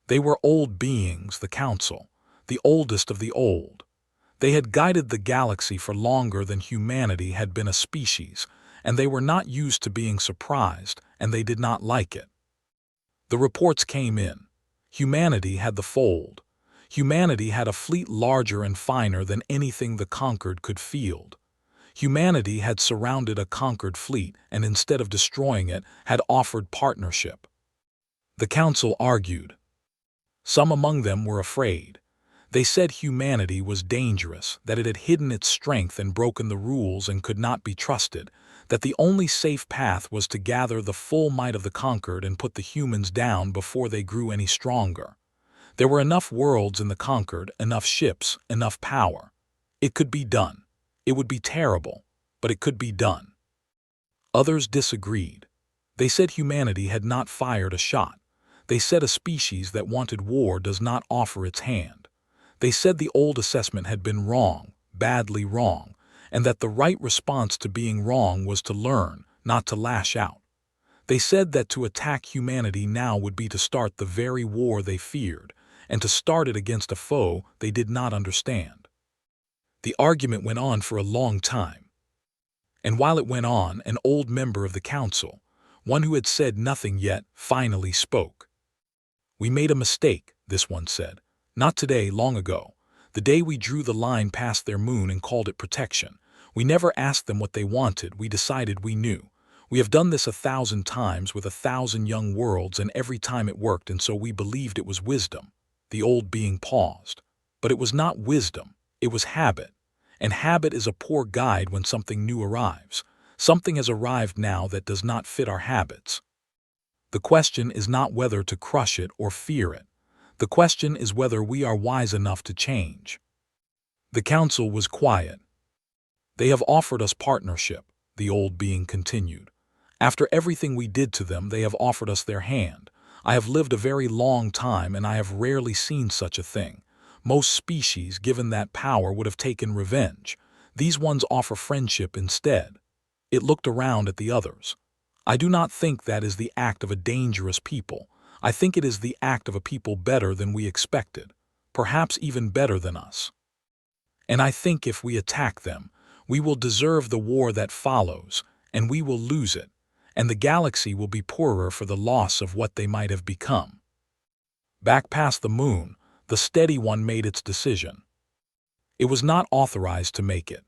They were old beings, the council, the oldest of the old. They had guided the galaxy for longer than humanity had been a species, and they were not used to being surprised, and they did not like it. The reports came in. Humanity had the fold. Humanity had a fleet larger and finer than anything the conquered could field. Humanity had surrounded a conquered fleet and instead of destroying it, had offered partnership. The council argued. Some among them were afraid. They said humanity was dangerous, that it had hidden its strength and broken the rules and could not be trusted, that the only safe path was to gather the full might of the conquered and put the humans down before they grew any stronger. There were enough worlds in the conquered, enough ships, enough power. It could be done. It would be terrible, but it could be done. Others disagreed. They said humanity had not fired a shot. They said a species that wanted war does not offer its hand. They said the old assessment had been wrong, badly wrong, and that the right response to being wrong was to learn, not to lash out. They said that to attack humanity now would be to start the very war they feared, and to start it against a foe they did not understand. The argument went on for a long time. And while it went on, an old member of the council, one who had said nothing yet, finally spoke. We made a mistake, this one said. Not today, long ago. The day we drew the line past their moon and called it protection. We never asked them what they wanted, we decided we knew. We have done this 1,000 times with 1,000 young worlds, and every time it worked, and so we believed it was wisdom. The old being paused. But it was not wisdom, it was habit. And habit is a poor guide when something new arrives. Something has arrived now that does not fit our habits. The question is not whether to crush it or fear it. The question is whether we are wise enough to change. The council was quiet. They have offered us partnership, the old being continued. After everything we did to them, they have offered us their hand. I have lived a very long time, and I have rarely seen such a thing. Most species, given that power, would have taken revenge. These ones offer friendship instead. It looked around at the others. I do not think that is the act of a dangerous people. I think it is the act of a people better than we expected, perhaps even better than us. And I think if we attack them, we will deserve the war that follows, and we will lose it, and the galaxy will be poorer for the loss of what they might have become. Back past the moon, the steady one made its decision. It was not authorized to make it.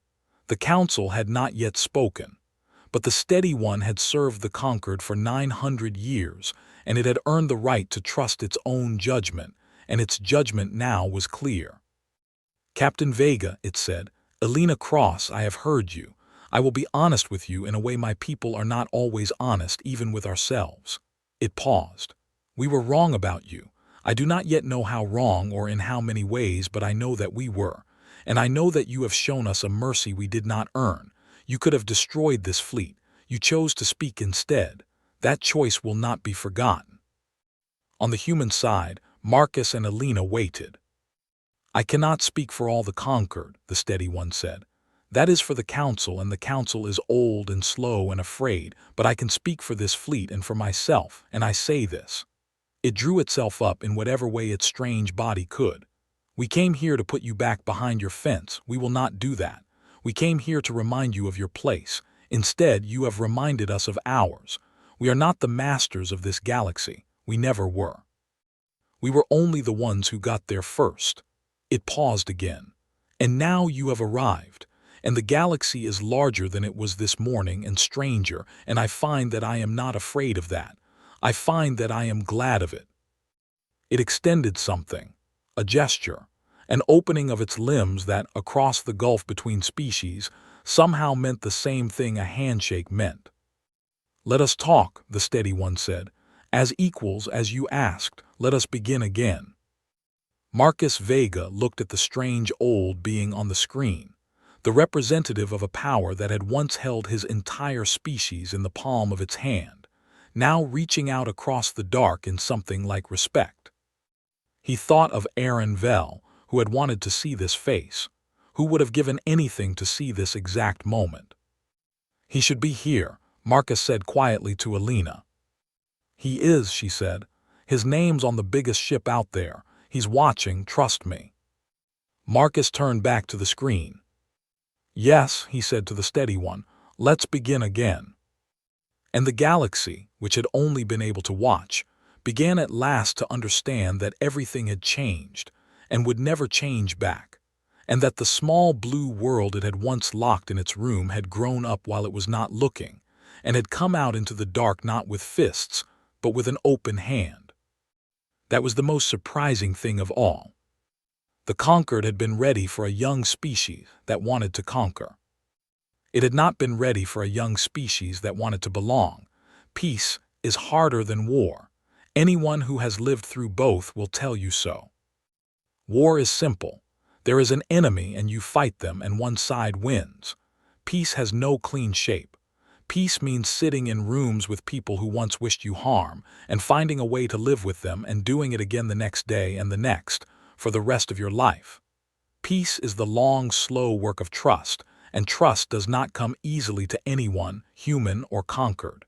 The council had not yet spoken. But the steady one had served the conquered for 900 years, and it had earned the right to trust its own judgment, and its judgment now was clear. Captain Vega, it said, Alina Cross, I have heard you. I will be honest with you in a way my people are not always honest even with ourselves. It paused. We were wrong about you. I do not yet know how wrong or in how many ways, but I know that we were. And I know that you have shown us a mercy we did not earn. You could have destroyed this fleet. You chose to speak instead. That choice will not be forgotten. On the human side, Marcus and Alina waited. I cannot speak for all the conquered, the steady one said. That is for the council, and the council is old and slow and afraid, but I can speak for this fleet and for myself, and I say this. It drew itself up in whatever way its strange body could. We came here to put you back behind your fence. We will not do that. We came here to remind you of your place. Instead, you have reminded us of ours. We are not the masters of this galaxy. We never were. We were only the ones who got there first. It paused again. And now you have arrived. And the galaxy is larger than it was this morning and stranger, and I find that I am not afraid of that. I find that I am glad of it. It extended something, a gesture, an opening of its limbs that, across the gulf between species, somehow meant the same thing a handshake meant. Let us talk, the steady one said. As equals, as you asked, let us begin again. Marcus Vega looked at the strange old being on the screen, the representative of a power that had once held his entire species in the palm of its hand, now reaching out across the dark in something like respect. He thought of Aaron Vell, who had wanted to see this face, who would have given anything to see this exact moment. He should be here, Marcus said quietly to Alina. He is, she said. His name's on the biggest ship out there. He's watching, trust me. Marcus turned back to the screen. Yes, he said to the steady one, let's begin again. And the galaxy, which had only been able to watch, began at last to understand that everything had changed and would never change back, and that the small blue world it had once locked in its room had grown up while it was not looking, and had come out into the dark not with fists, but with an open hand. That was the most surprising thing of all. The conquered had been ready for a young species that wanted to conquer. It had not been ready for a young species that wanted to belong. Peace is harder than war. Anyone who has lived through both will tell you so. War is simple. There is an enemy and you fight them and one side wins. Peace has no clean shape. Peace means sitting in rooms with people who once wished you harm and finding a way to live with them and doing it again the next day and the next, for the rest of your life. Peace is the long, slow work of trust, and trust does not come easily to anyone, human or conquered.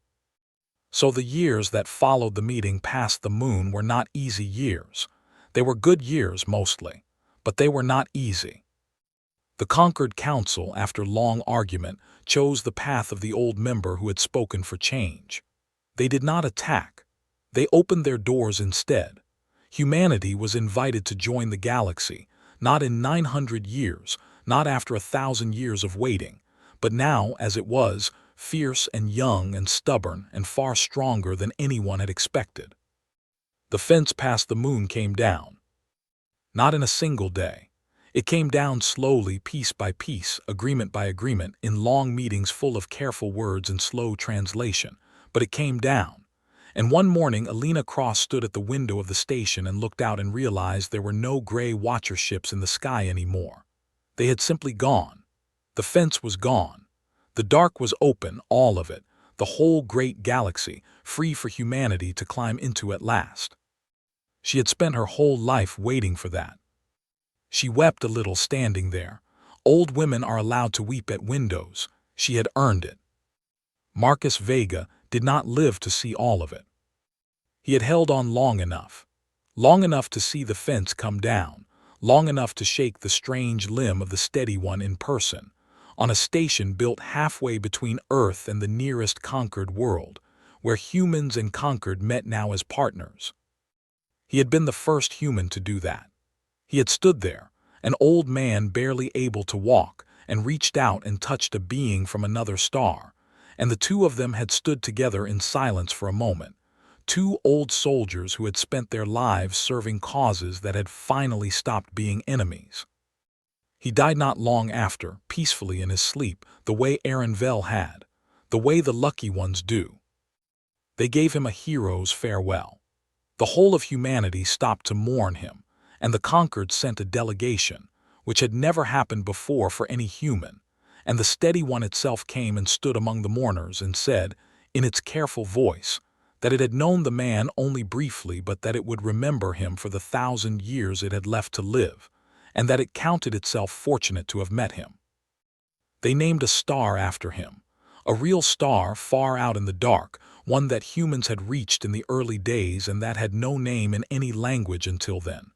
So the years that followed the meeting past the moon were not easy years. They were good years mostly, but they were not easy. The conquered council, after long argument, chose the path of the old member who had spoken for change. They did not attack. They opened their doors instead. Humanity was invited to join the galaxy, not in 900 years, not after 1,000 years of waiting, but now as it was, fierce and young and stubborn and far stronger than anyone had expected. The fence past the moon came down. Not in a single day. It came down slowly, piece by piece, agreement by agreement, in long meetings full of careful words and slow translation, but it came down. And one morning Alina Cross stood at the window of the station and looked out and realized there were no gray watcher ships in the sky anymore. They had simply gone. The fence was gone. The dark was open, all of it, the whole great galaxy, free for humanity to climb into at last. She had spent her whole life waiting for that. She wept a little standing there. Old women are allowed to weep at windows. She had earned it. Marcus Vega did not live to see all of it. He had held on long enough to see the fence come down, long enough to shake the strange limb of the steady one in person, on a station built halfway between Earth and the nearest conquered world, where humans and conquered met now as partners. He had been the first human to do that. He had stood there, an old man barely able to walk, and reached out and touched a being from another star, and the two of them had stood together in silence for a moment, two old soldiers who had spent their lives serving causes that had finally stopped being enemies. He died not long after, peacefully in his sleep, the way Aaron Vell had, the way the lucky ones do. They gave him a hero's farewell. The whole of humanity stopped to mourn him, and the conquered sent a delegation, which had never happened before for any human, and the steady one itself came and stood among the mourners and said, in its careful voice, that it had known the man only briefly but that it would remember him for the 1,000 years it had left to live, and that it counted itself fortunate to have met him. They named a star after him, a real star far out in the dark, one that humans had reached in the early days and that had no name in any language until then.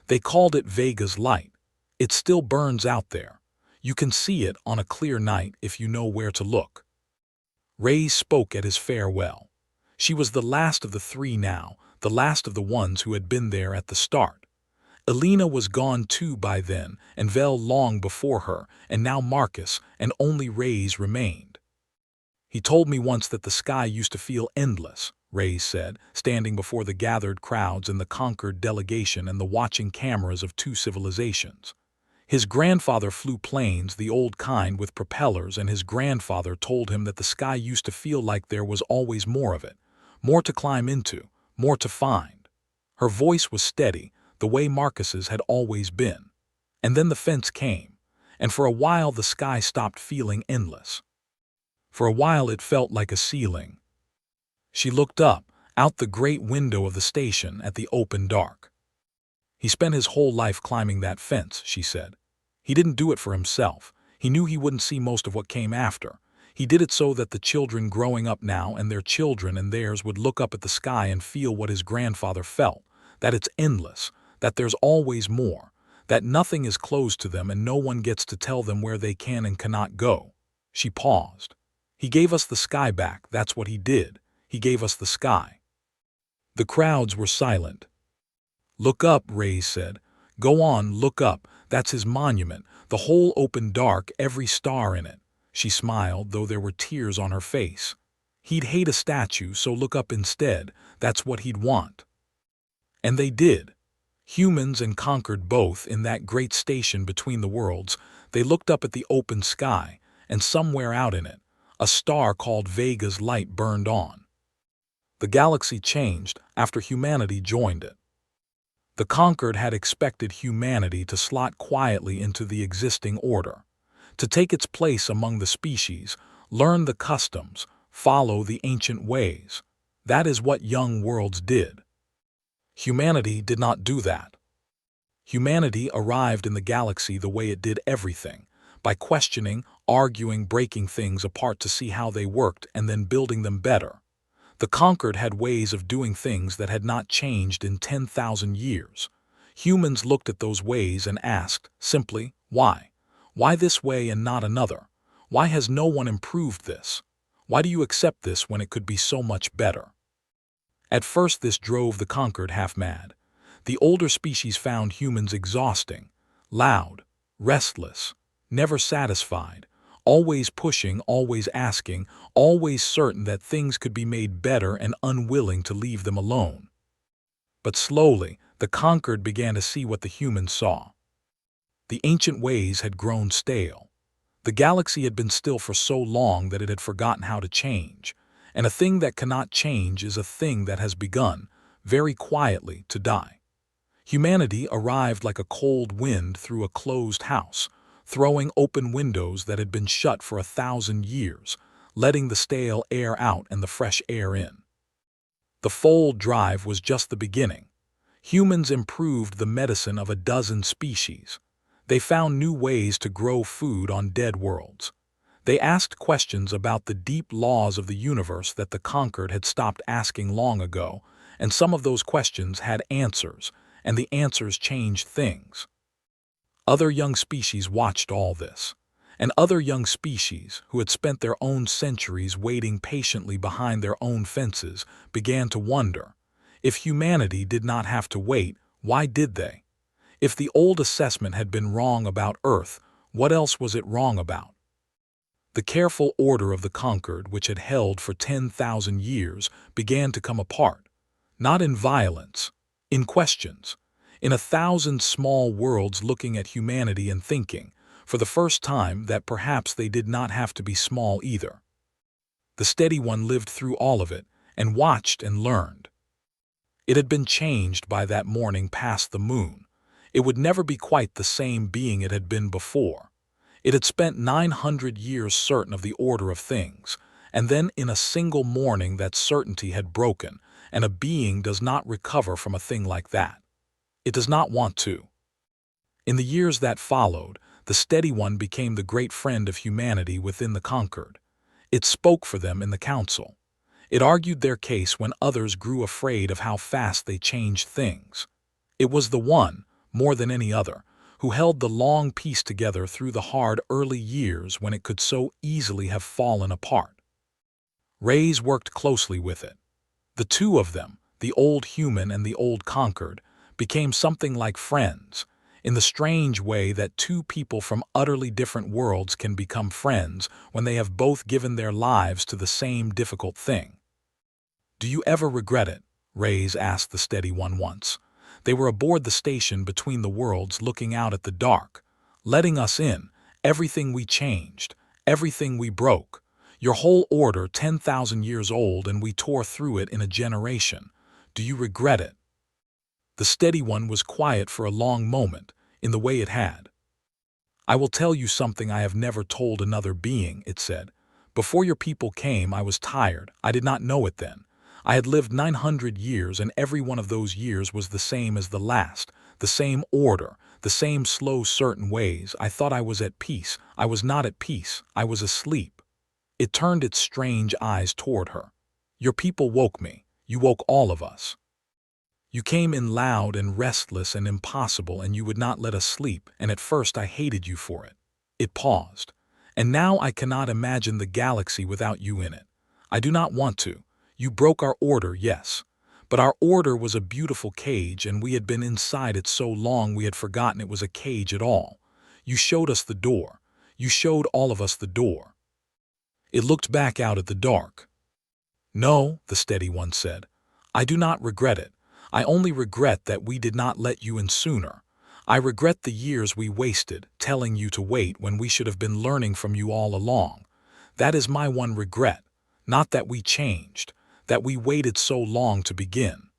They called it Vega's light. It still burns out there. You can see it on a clear night if you know where to look. Ray spoke at his farewell. She was the last of the three now, the last of the ones who had been there at the start. Alina was gone too by then, and Vel long before her, and now Marcus, and only Ray's remained. He told me once that the sky used to feel endless, Ray said, standing before the gathered crowds and the conquered delegation and the watching cameras of two civilizations. His grandfather flew planes, the old kind with propellers, and his grandfather told him that the sky used to feel like there was always more of it, more to climb into, more to find. Her voice was steady, the way Marcus's had always been. And then the fence came, and for a while the sky stopped feeling endless. For a while it felt like a ceiling. She looked up, out the great window of the station at the open dark. He spent his whole life climbing that fence, she said. He didn't do it for himself. He knew he wouldn't see most of what came after. He did it so that the children growing up now and their children and theirs would look up at the sky and feel what his grandfather felt, that it's endless, that there's always more, that nothing is closed to them and no one gets to tell them where they can and cannot go. She paused. He gave us the sky back, that's what he did. He gave us the sky. The crowds were silent. Look up, Ray said. Go on, look up. That's his monument, the whole open dark, every star in it. She smiled, though there were tears on her face. He'd hate a statue, so look up instead. That's what he'd want. And they did. Humans and conquered both in that great station between the worlds. They looked up at the open sky, and somewhere out in it, a star called Vega's light burned on. The galaxy changed after humanity joined it. The conquered had expected humanity to slot quietly into the existing order, to take its place among the species, learn the customs, follow the ancient ways. That is what young worlds did. Humanity did not do that. Humanity arrived in the galaxy the way it did everything, by questioning, arguing, breaking things apart to see how they worked and then building them better. The conquered had ways of doing things that had not changed in 10,000 years. Humans looked at those ways and asked, simply, why? Why this way and not another? Why has no one improved this? Why do you accept this when it could be so much better? At first this drove the conquered half mad. The older species found humans exhausting, loud, restless, never satisfied, always pushing, always asking, always certain that things could be made better and unwilling to leave them alone. But slowly, the conquered began to see what the humans saw. The ancient ways had grown stale. The galaxy had been still for so long that it had forgotten how to change, and a thing that cannot change is a thing that has begun, very quietly, to die. Humanity arrived like a cold wind through a closed house, throwing open windows that had been shut for 1,000 years, letting the stale air out and the fresh air in. The fold drive was just the beginning. Humans improved the medicine of a dozen species. They found new ways to grow food on dead worlds. They asked questions about the deep laws of the universe that the conquered had stopped asking long ago, and some of those questions had answers, and the answers changed things. Other young species watched all this, and other young species, who had spent their own centuries waiting patiently behind their own fences, began to wonder, if humanity did not have to wait, why did they? If the old assessment had been wrong about Earth, what else was it wrong about? The careful order of the conquered, which had held for 10,000 years, began to come apart, not in violence, in questions. In 1,000 small worlds looking at humanity and thinking, for the first time, that perhaps they did not have to be small either. The steady one lived through all of it, and watched and learned. It had been changed by that morning past the moon. It would never be quite the same being it had been before. It had spent 900 years certain of the order of things, and then in a single morning that certainty had broken, and a being does not recover from a thing like that. It does not want to. In the years that followed, the the steady one became the great friend of humanity within the conquered. It spoke for them in the council. It argued their case when others grew afraid of how fast they changed things. It was the one, more than any other, who held the long peace together through the hard early years when it could so easily have fallen apart. Rays worked closely with it. The two of them, the old human and the old conquered, became something like friends, in the strange way that two people from utterly different worlds can become friends when they have both given their lives to the same difficult thing. "Do you ever regret it?" Rays asked the steady one once. They were aboard the station between the worlds looking out at the dark, letting us in, everything we changed, everything we broke. Your whole order 10,000 years old and we tore through it in a generation. Do you regret it? The steady one was quiet for a long moment, in the way it had. "I will tell you something I have never told another being," it said. "Before your people came, I was tired. I did not know it then. I had lived 900 years, and every one of those years was the same as the last, the same order, the same slow, certain ways. I thought I was at peace. I was not at peace. I was asleep." It turned its strange eyes toward her. "Your people woke me. You woke all of us. You came in loud and restless and impossible, and you would not let us sleep, and at first I hated you for it." It paused. "And now I cannot imagine the galaxy without you in it. I do not want to. You broke our order, yes. But our order was a beautiful cage, and we had been inside it so long we had forgotten it was a cage at all. You showed us the door. You showed all of us the door." It looked back out at the dark. "No," the steady one said. "I do not regret it. I only regret that we did not let you in sooner. I regret the years we wasted, telling you to wait when we should have been learning from you all along. That is my one regret, not that we changed, that we waited so long to begin."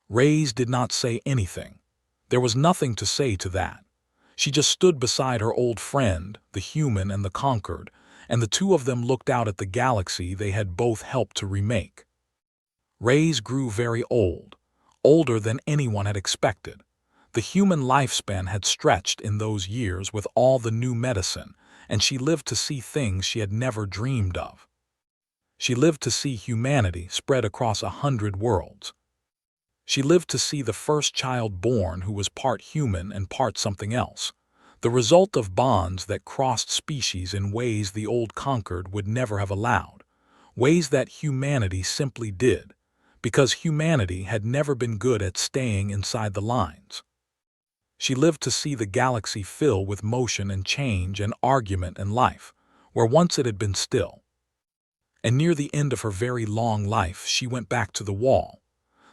Rays did not say anything. There was nothing to say to that. She just stood beside her old friend, the human and the conquered, and the two of them looked out at the galaxy they had both helped to remake. Rays grew very old, older than anyone had expected. The human lifespan had stretched in those years with all the new medicine, and she lived to see things she had never dreamed of. She lived to see humanity spread across 100 worlds. She lived to see the first child born who was part human and part something else, the result of bonds that crossed species in ways the old conquered would never have allowed, ways that humanity simply did, because humanity had never been good at staying inside the lines. She lived to see the galaxy fill with motion and change and argument and life, where once it had been still. And near the end of her very long life, she went back to the wall,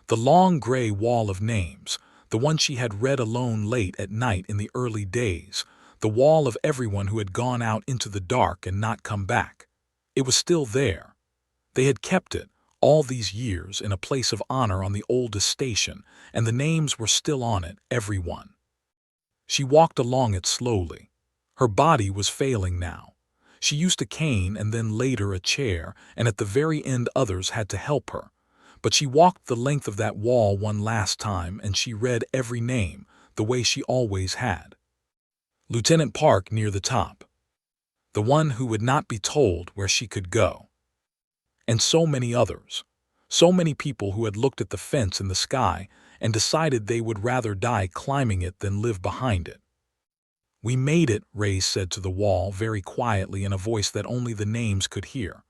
the long gray wall of names, the one she had read alone late at night in the early days, the wall of everyone who had gone out into the dark and not come back. It was still there. They had kept it, all these years, in a place of honor on the oldest station, and the names were still on it, every one. She walked along it slowly. Her body was failing now. She used a cane and then later a chair, and at the very end others had to help her. But she walked the length of that wall one last time, and she read every name, the way she always had. Lieutenant Park near the top. The one who would not be told where she could go. And so many others. So many people who had looked at the fence in the sky and decided they would rather die climbing it than live behind it. "We made it," Rays said to the wall very quietly in a voice that only the names could hear.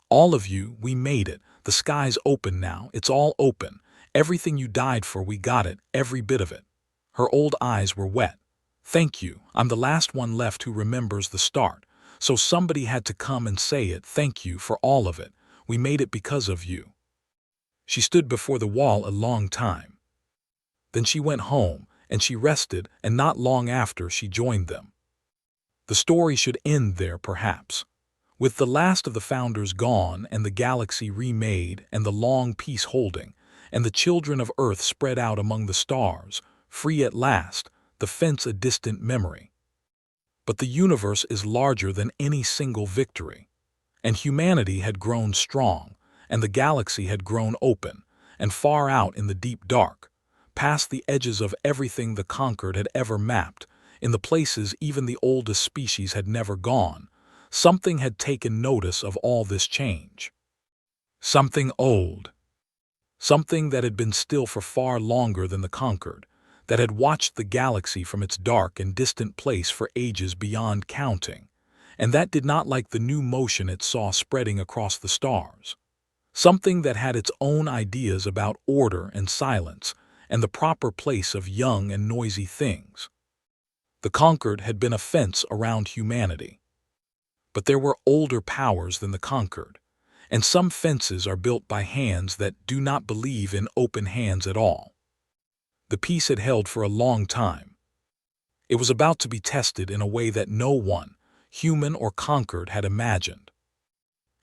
"All of you, we made it. The sky's open now. It's all open. Everything you died for, we got it, every bit of it." Her old eyes were wet. "Thank you. I'm the last one left who remembers the start. So somebody had to come and say it. Thank you for all of it. We made it because of you." She stood before the wall a long time. Then she went home, and she rested, and not long after she joined them. The story should end there, perhaps. With the last of the founders gone, and the galaxy remade, and the long peace holding, and the children of Earth spread out among the stars, free at last, the fence a distant memory. But the universe is larger than any single victory. And humanity had grown strong, and the galaxy had grown open, and far out in the deep dark, past the edges of everything the conquered had ever mapped, in the places even the oldest species had never gone, something had taken notice of all this change. Something old. Something that had been still for far longer than the conquered, that had watched the galaxy from its dark and distant place for ages beyond counting, and that did not like the new motion it saw spreading across the stars. Something that had its own ideas about order and silence and the proper place of young and noisy things. The conquered had been a fence around humanity. But there were older powers than the conquered, and some fences are built by hands that do not believe in open hands at all. The peace had held for a long time. It was about to be tested in a way that no one, human or conquered, had imagined.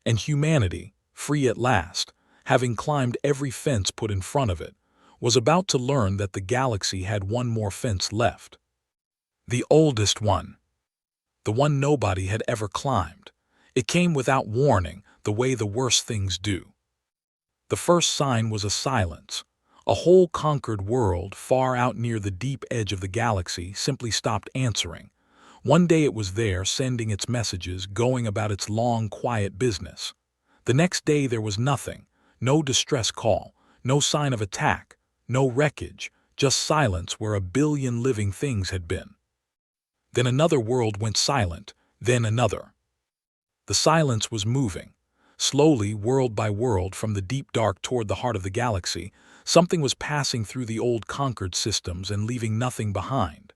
And humanity, free at last, having climbed every fence put in front of it, was about to learn that the galaxy had one more fence left. The oldest one. The one nobody had ever climbed. It came without warning, the way the worst things do. The first sign was a silence. A whole conquered world, far out near the deep edge of the galaxy, simply stopped answering. One day it was there, sending its messages, going about its long, quiet business. The next day there was nothing, no distress call, no sign of attack, no wreckage, just silence where a billion living things had been. Then another world went silent, then another. The silence was moving. Slowly, world by world, from the deep dark toward the heart of the galaxy, something was passing through the old conquered systems and leaving nothing behind.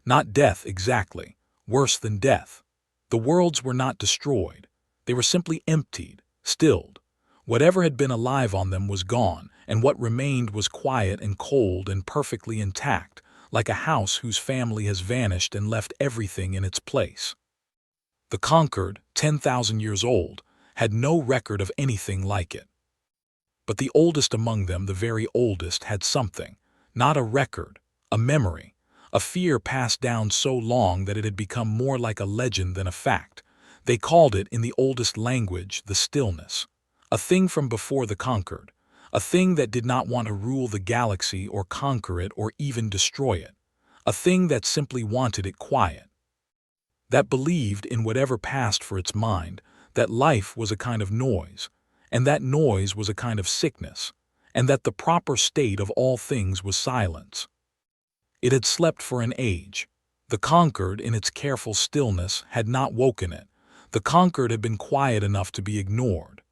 Not death exactly, worse than death. The worlds were not destroyed. They were simply emptied, stilled. Whatever had been alive on them was gone, and what remained was quiet and cold and perfectly intact, like a house whose family has vanished and left everything in its place. The conquered, 10,000 years old, had no record of anything like it. But the oldest among them, the very oldest, had something, not a record, a memory, a fear passed down so long that it had become more like a legend than a fact. They called it, in the oldest language, the stillness, a thing from before the conquered, a thing that did not want to rule the galaxy or conquer it or even destroy it, a thing that simply wanted it quiet, that believed in whatever passed for its mind, that life was a kind of noise, and that noise was a kind of sickness, and that the proper state of all things was silence. It had slept for an age. The conquered, in its careful stillness, had not woken it. The conquered had been quiet enough to be ignored.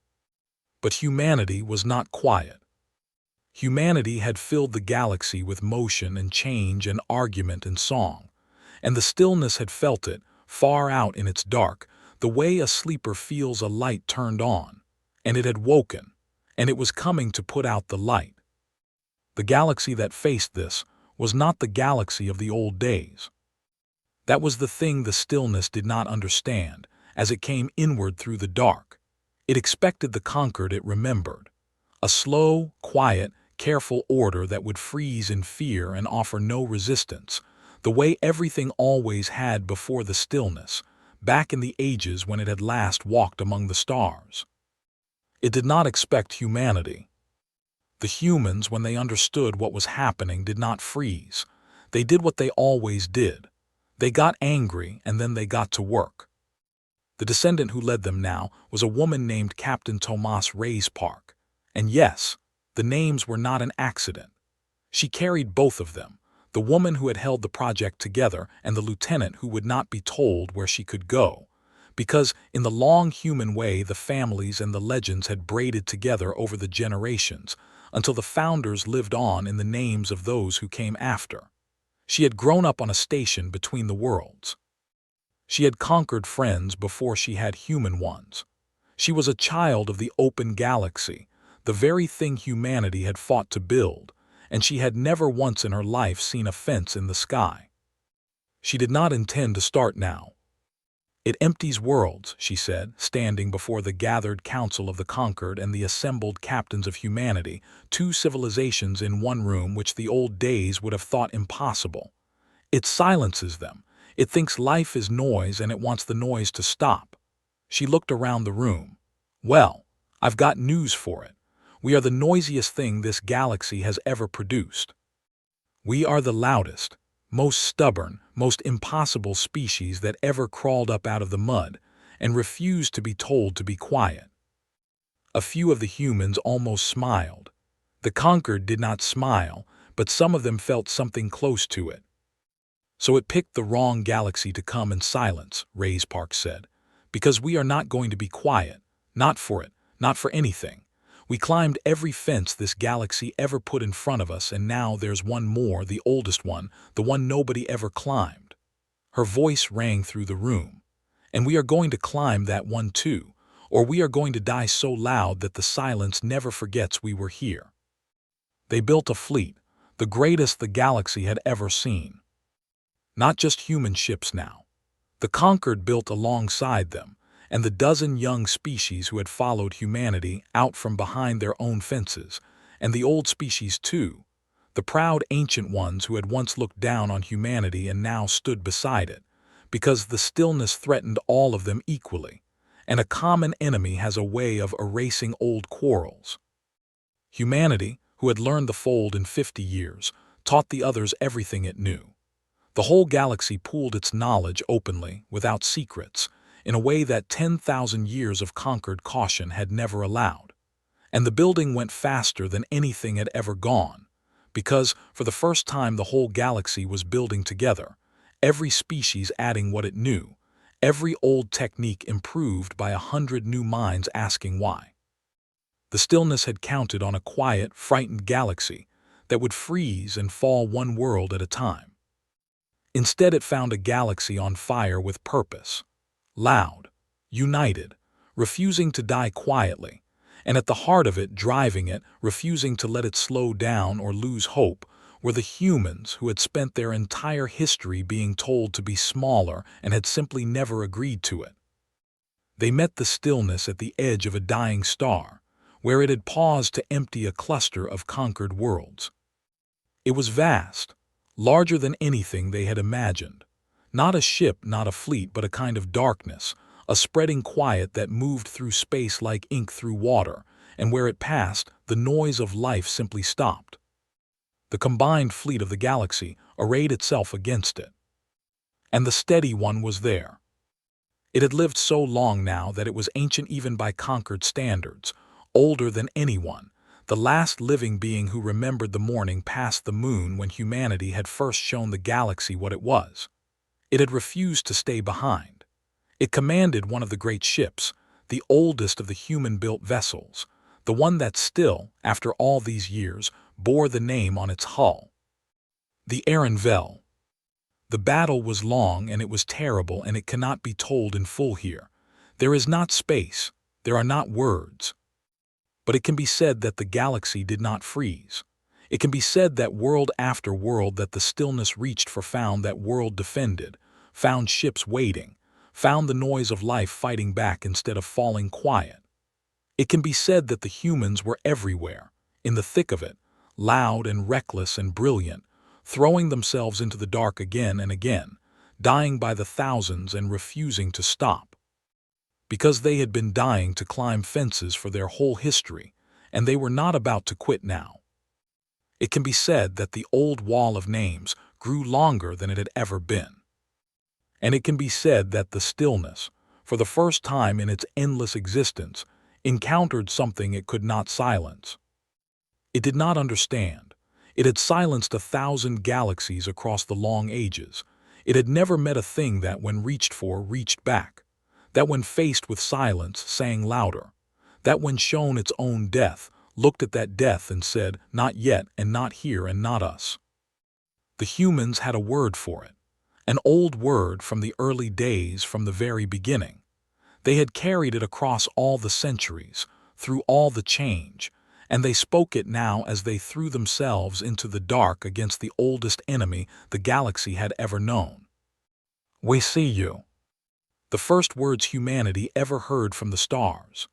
But humanity was not quiet. Humanity had filled the galaxy with motion and change and argument and song, and the stillness had felt it, far out in its dark, the way a sleeper feels a light turned on, and it had woken, and it was coming to put out the light. The galaxy that faced this was not the galaxy of the old days. That was the thing the stillness did not understand, as it came inward through the dark. It expected the conquered it remembered. A slow, quiet, careful order that would freeze in fear and offer no resistance, the way everything always had before the stillness, back in the ages when it had last walked among the stars. It did not expect humanity. The humans, when they understood what was happening, did not freeze. They did what they always did. They got angry, and then they got to work. The descendant who led them now was a woman named Captain Tomas Reyes Park. And yes, the names were not an accident. She carried both of them, the woman who had held the project together and the lieutenant who would not be told where she could go, because in the long human way the families and the legends had braided together over the generations until the founders lived on in the names of those who came after. She had grown up on a station between the worlds. She had conquered friends before she had human ones. She was a child of the open galaxy, the very thing humanity had fought to build, and she had never once in her life seen a fence in the sky. She did not intend to start now. It empties worlds, she said, standing before the gathered council of the conquered and the assembled captains of humanity, two civilizations in one room which the old days would have thought impossible. It silences them. It thinks life is noise and it wants the noise to stop. She looked around the room. Well, I've got news for it. We are the noisiest thing this galaxy has ever produced. We are the loudest, most stubborn, most impossible species that ever crawled up out of the mud and refused to be told to be quiet. A few of the humans almost smiled. The conquered did not smile, but some of them felt something close to it. So it picked the wrong galaxy to come and silence, Ray's Park said, because we are not going to be quiet, not for it, not for anything. We climbed every fence this galaxy ever put in front of us, and now there's one more, the oldest one, the one nobody ever climbed. Her voice rang through the room. And we are going to climb that one too, or we are going to die so loud that the silence never forgets we were here. They built a fleet, the greatest the galaxy had ever seen. Not just human ships now. The conquered built alongside them, and the dozen young species who had followed humanity out from behind their own fences, and the old species too, the proud ancient ones who had once looked down on humanity and now stood beside it, because the stillness threatened all of them equally, and a common enemy has a way of erasing old quarrels. Humanity, who had learned the fold in 50 years, taught the others everything it knew. The whole galaxy pooled its knowledge openly, without secrets, in a way that 10,000 years of conquered caution had never allowed. And the building went faster than anything had ever gone, because, for the first time, the whole galaxy was building together, every species adding what it knew, every old technique improved by 100 new minds asking why. The stillness had counted on a quiet, frightened galaxy that would freeze and fall one world at a time. Instead, it found a galaxy on fire with purpose, loud, united, refusing to die quietly, and at the heart of it, driving it, refusing to let it slow down or lose hope, were the humans who had spent their entire history being told to be smaller and had simply never agreed to it. They met the stillness at the edge of a dying star, where it had paused to empty a cluster of conquered worlds. It was vast, larger than anything they had imagined. Not a ship, not a fleet, but a kind of darkness, a spreading quiet that moved through space like ink through water, and where it passed, the noise of life simply stopped. The combined fleet of the galaxy arrayed itself against it. And the steady one was there. It had lived so long now that it was ancient even by conquered standards, older than anyone, the last living being who remembered the morning past the moon when humanity had first shown the galaxy what it was. It had refused to stay behind. It commanded one of the great ships, the oldest of the human-built vessels, the one that still, after all these years, bore the name on its hull. The Vel. The battle was long and it was terrible, and it cannot be told in full here. There is not space, there are not words. But it can be said that the galaxy did not freeze. It can be said that world after world that the stillness reached for found that world defended, found ships waiting, found the noise of life fighting back instead of falling quiet. It can be said that the humans were everywhere, in the thick of it, loud and reckless and brilliant, throwing themselves into the dark again and again, dying by the thousands and refusing to stop. Because they had been dying to climb fences for their whole history, and they were not about to quit now. It can be said that the old wall of names grew longer than it had ever been. And it can be said that the stillness, for the first time in its endless existence, encountered something it could not silence. It did not understand. It had silenced 1,000 galaxies across the long ages. It had never met a thing that, when reached for, reached back. That when faced with silence, sang louder. That when shown its own death, looked at that death and said, "Not yet, and not here, and not us." The humans had a word for it. An old word from the early days, from the very beginning. They had carried it across all the centuries, through all the change, and they spoke it now as they threw themselves into the dark against the oldest enemy the galaxy had ever known. "We see you." The first words humanity ever heard from the stars.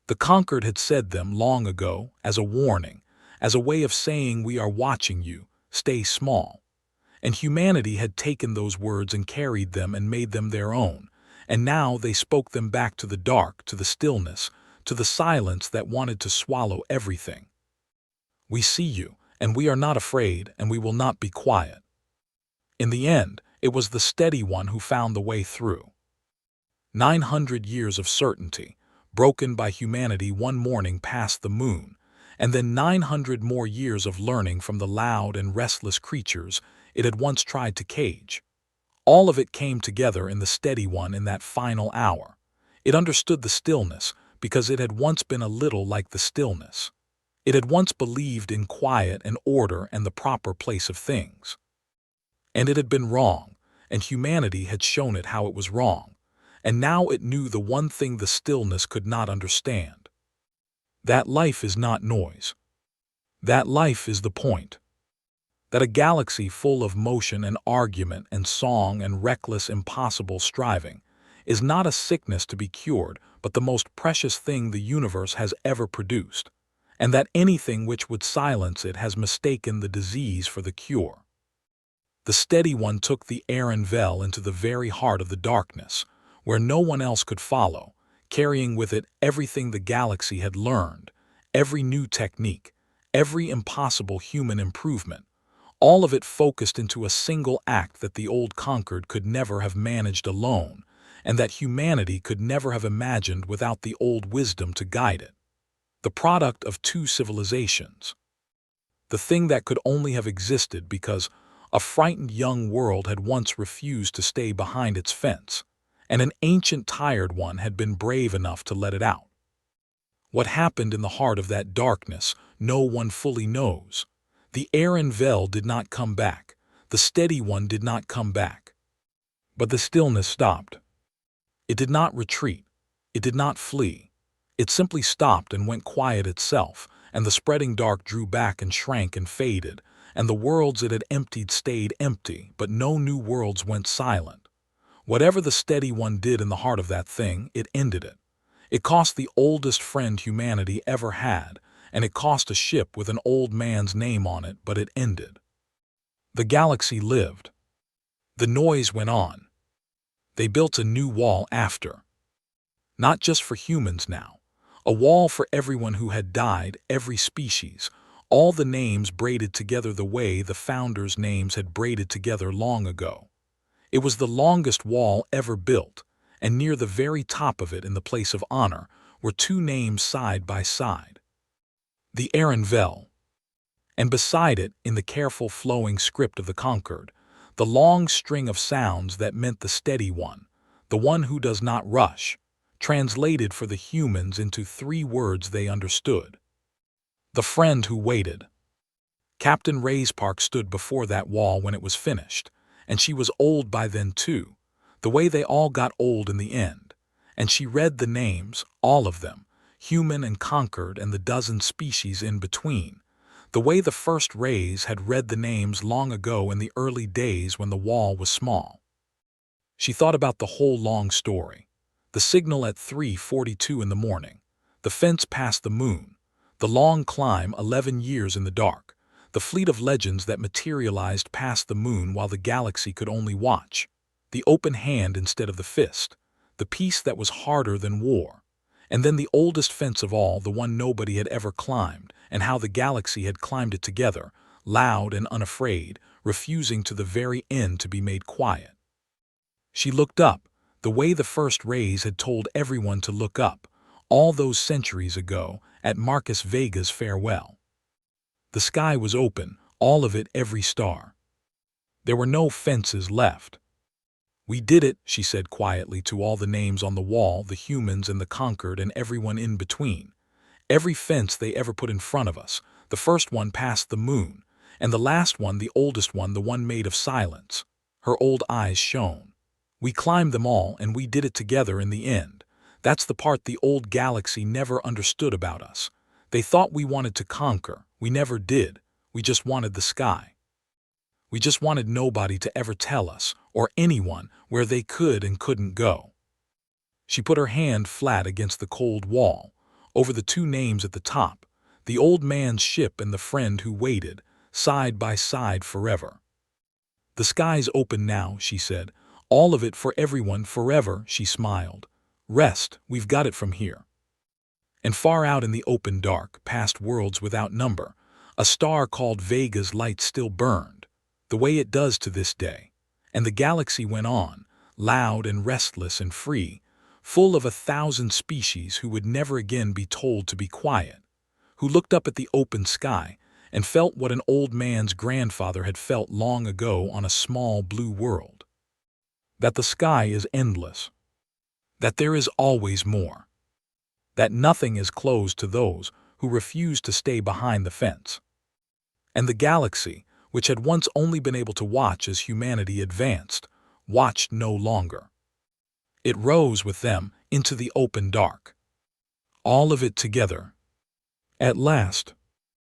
The conquered had said them long ago as a warning, as a way of saying, "We are watching you, stay small." And humanity had taken those words and carried them and made them their own, and now they spoke them back to the dark, to the stillness, to the silence that wanted to swallow everything. "We see you, and we are not afraid, and we will not be quiet." In the end, It was the steady one who found the way through. 900 years of certainty, broken by humanity one morning past the moon, and then 900 more years of learning from the loud and restless creatures it had once tried to cage. All of it came together in the steady one in that final hour. It understood the stillness because it had once been a little like the stillness. It had once believed in quiet and order and the proper place of things. And it had been wrong, and humanity had shown it how it was wrong. And now it knew the one thing the stillness could not understand. That life is not noise. That life is the point. That a galaxy full of motion and argument and song and reckless impossible striving is not a sickness to be cured, but the most precious thing the universe has ever produced, and that anything which would silence it has mistaken the disease for the cure. The steady one took the Aaron Vel into the very heart of the darkness, where no one else could follow, carrying with it everything the galaxy had learned, every new technique, every impossible human improvement, all of it focused into a single act that the old conquered could never have managed alone, and that humanity could never have imagined without the old wisdom to guide it. The product of two civilizations. The thing that could only have existed because a frightened young world had once refused to stay behind its fence, and an ancient tired one had been brave enough to let it out. What happened in the heart of that darkness, no one fully knows. The Aaron Vel did not come back. The steady one did not come back. But the stillness stopped. It did not retreat. It did not flee. It simply stopped and went quiet itself, and the spreading dark drew back and shrank and faded, and the worlds it had emptied stayed empty, but no new worlds went silent. Whatever the steady one did in the heart of that thing, it ended it. It cost the oldest friend humanity ever had, and it cost a ship with an old man's name on it, but it ended. The galaxy lived. The noise went on. They built a new wall after. Not just for humans now. A wall for everyone who had died, every species, all the names braided together the way the founders' names had braided together long ago. It was the longest wall ever built, and near the very top of it in the place of honor were two names side by side. The Aaron Vel. And beside it, in the careful flowing script of the conquered, the long string of sounds that meant the steady one, the one who does not rush, translated for the humans into three words they understood. The friend who waited. Captain Rayspark stood before that wall when it was finished, and she was old by then too, the way they all got old in the end, and she read the names, all of them, human and conquered and the dozen species in between, the way the first Rays had read the names long ago in the early days when the wall was small. She thought about the whole long story. The signal at 3:42 in the morning, the fence past the moon, the long climb 11 years in the dark, the fleet of legends that materialized past the moon while the galaxy could only watch, the open hand instead of the fist, the peace that was harder than war, and then the oldest fence of all, the one nobody had ever climbed, and how the galaxy had climbed it together, loud and unafraid, refusing to the very end to be made quiet. She looked up, the way the first Rays had told everyone to look up, all those centuries ago, at Marcus Vega's farewell. The sky was open, all of it, every star. There were no fences left. "We did it," she said quietly to all the names on the wall, the humans and the conquered and everyone in between. Every fence they ever put in front of us, the first one past the moon, and the last one, the oldest one, the one made of silence. Her old eyes shone. "We climbed them all, and we did it together in the end. That's the part the old galaxy never understood about us. They thought we wanted to conquer. We never did. We just wanted the sky. We just wanted nobody to ever tell us, or anyone, where they could and couldn't go." She put her hand flat against the cold wall, over the two names at the top, the old man's ship and the friend who waited, side by side forever. "The sky's open now," she said. "All of it for everyone forever," she smiled. "Rest, we've got it from here." And far out in the open dark, past worlds without number, a star called Vega's light still burned, the way it does to this day. And the galaxy went on, loud and restless and free, full of 1,000 species who would never again be told to be quiet, who looked up at the open sky and felt what an old man's grandfather had felt long ago on a small blue world. That the sky is endless. That there is always more. That nothing is closed to those who refuse to stay behind the fence. And the galaxy, which had once only been able to watch as humanity advanced, watched no longer. It rose with them into the open dark. All of it together. At last,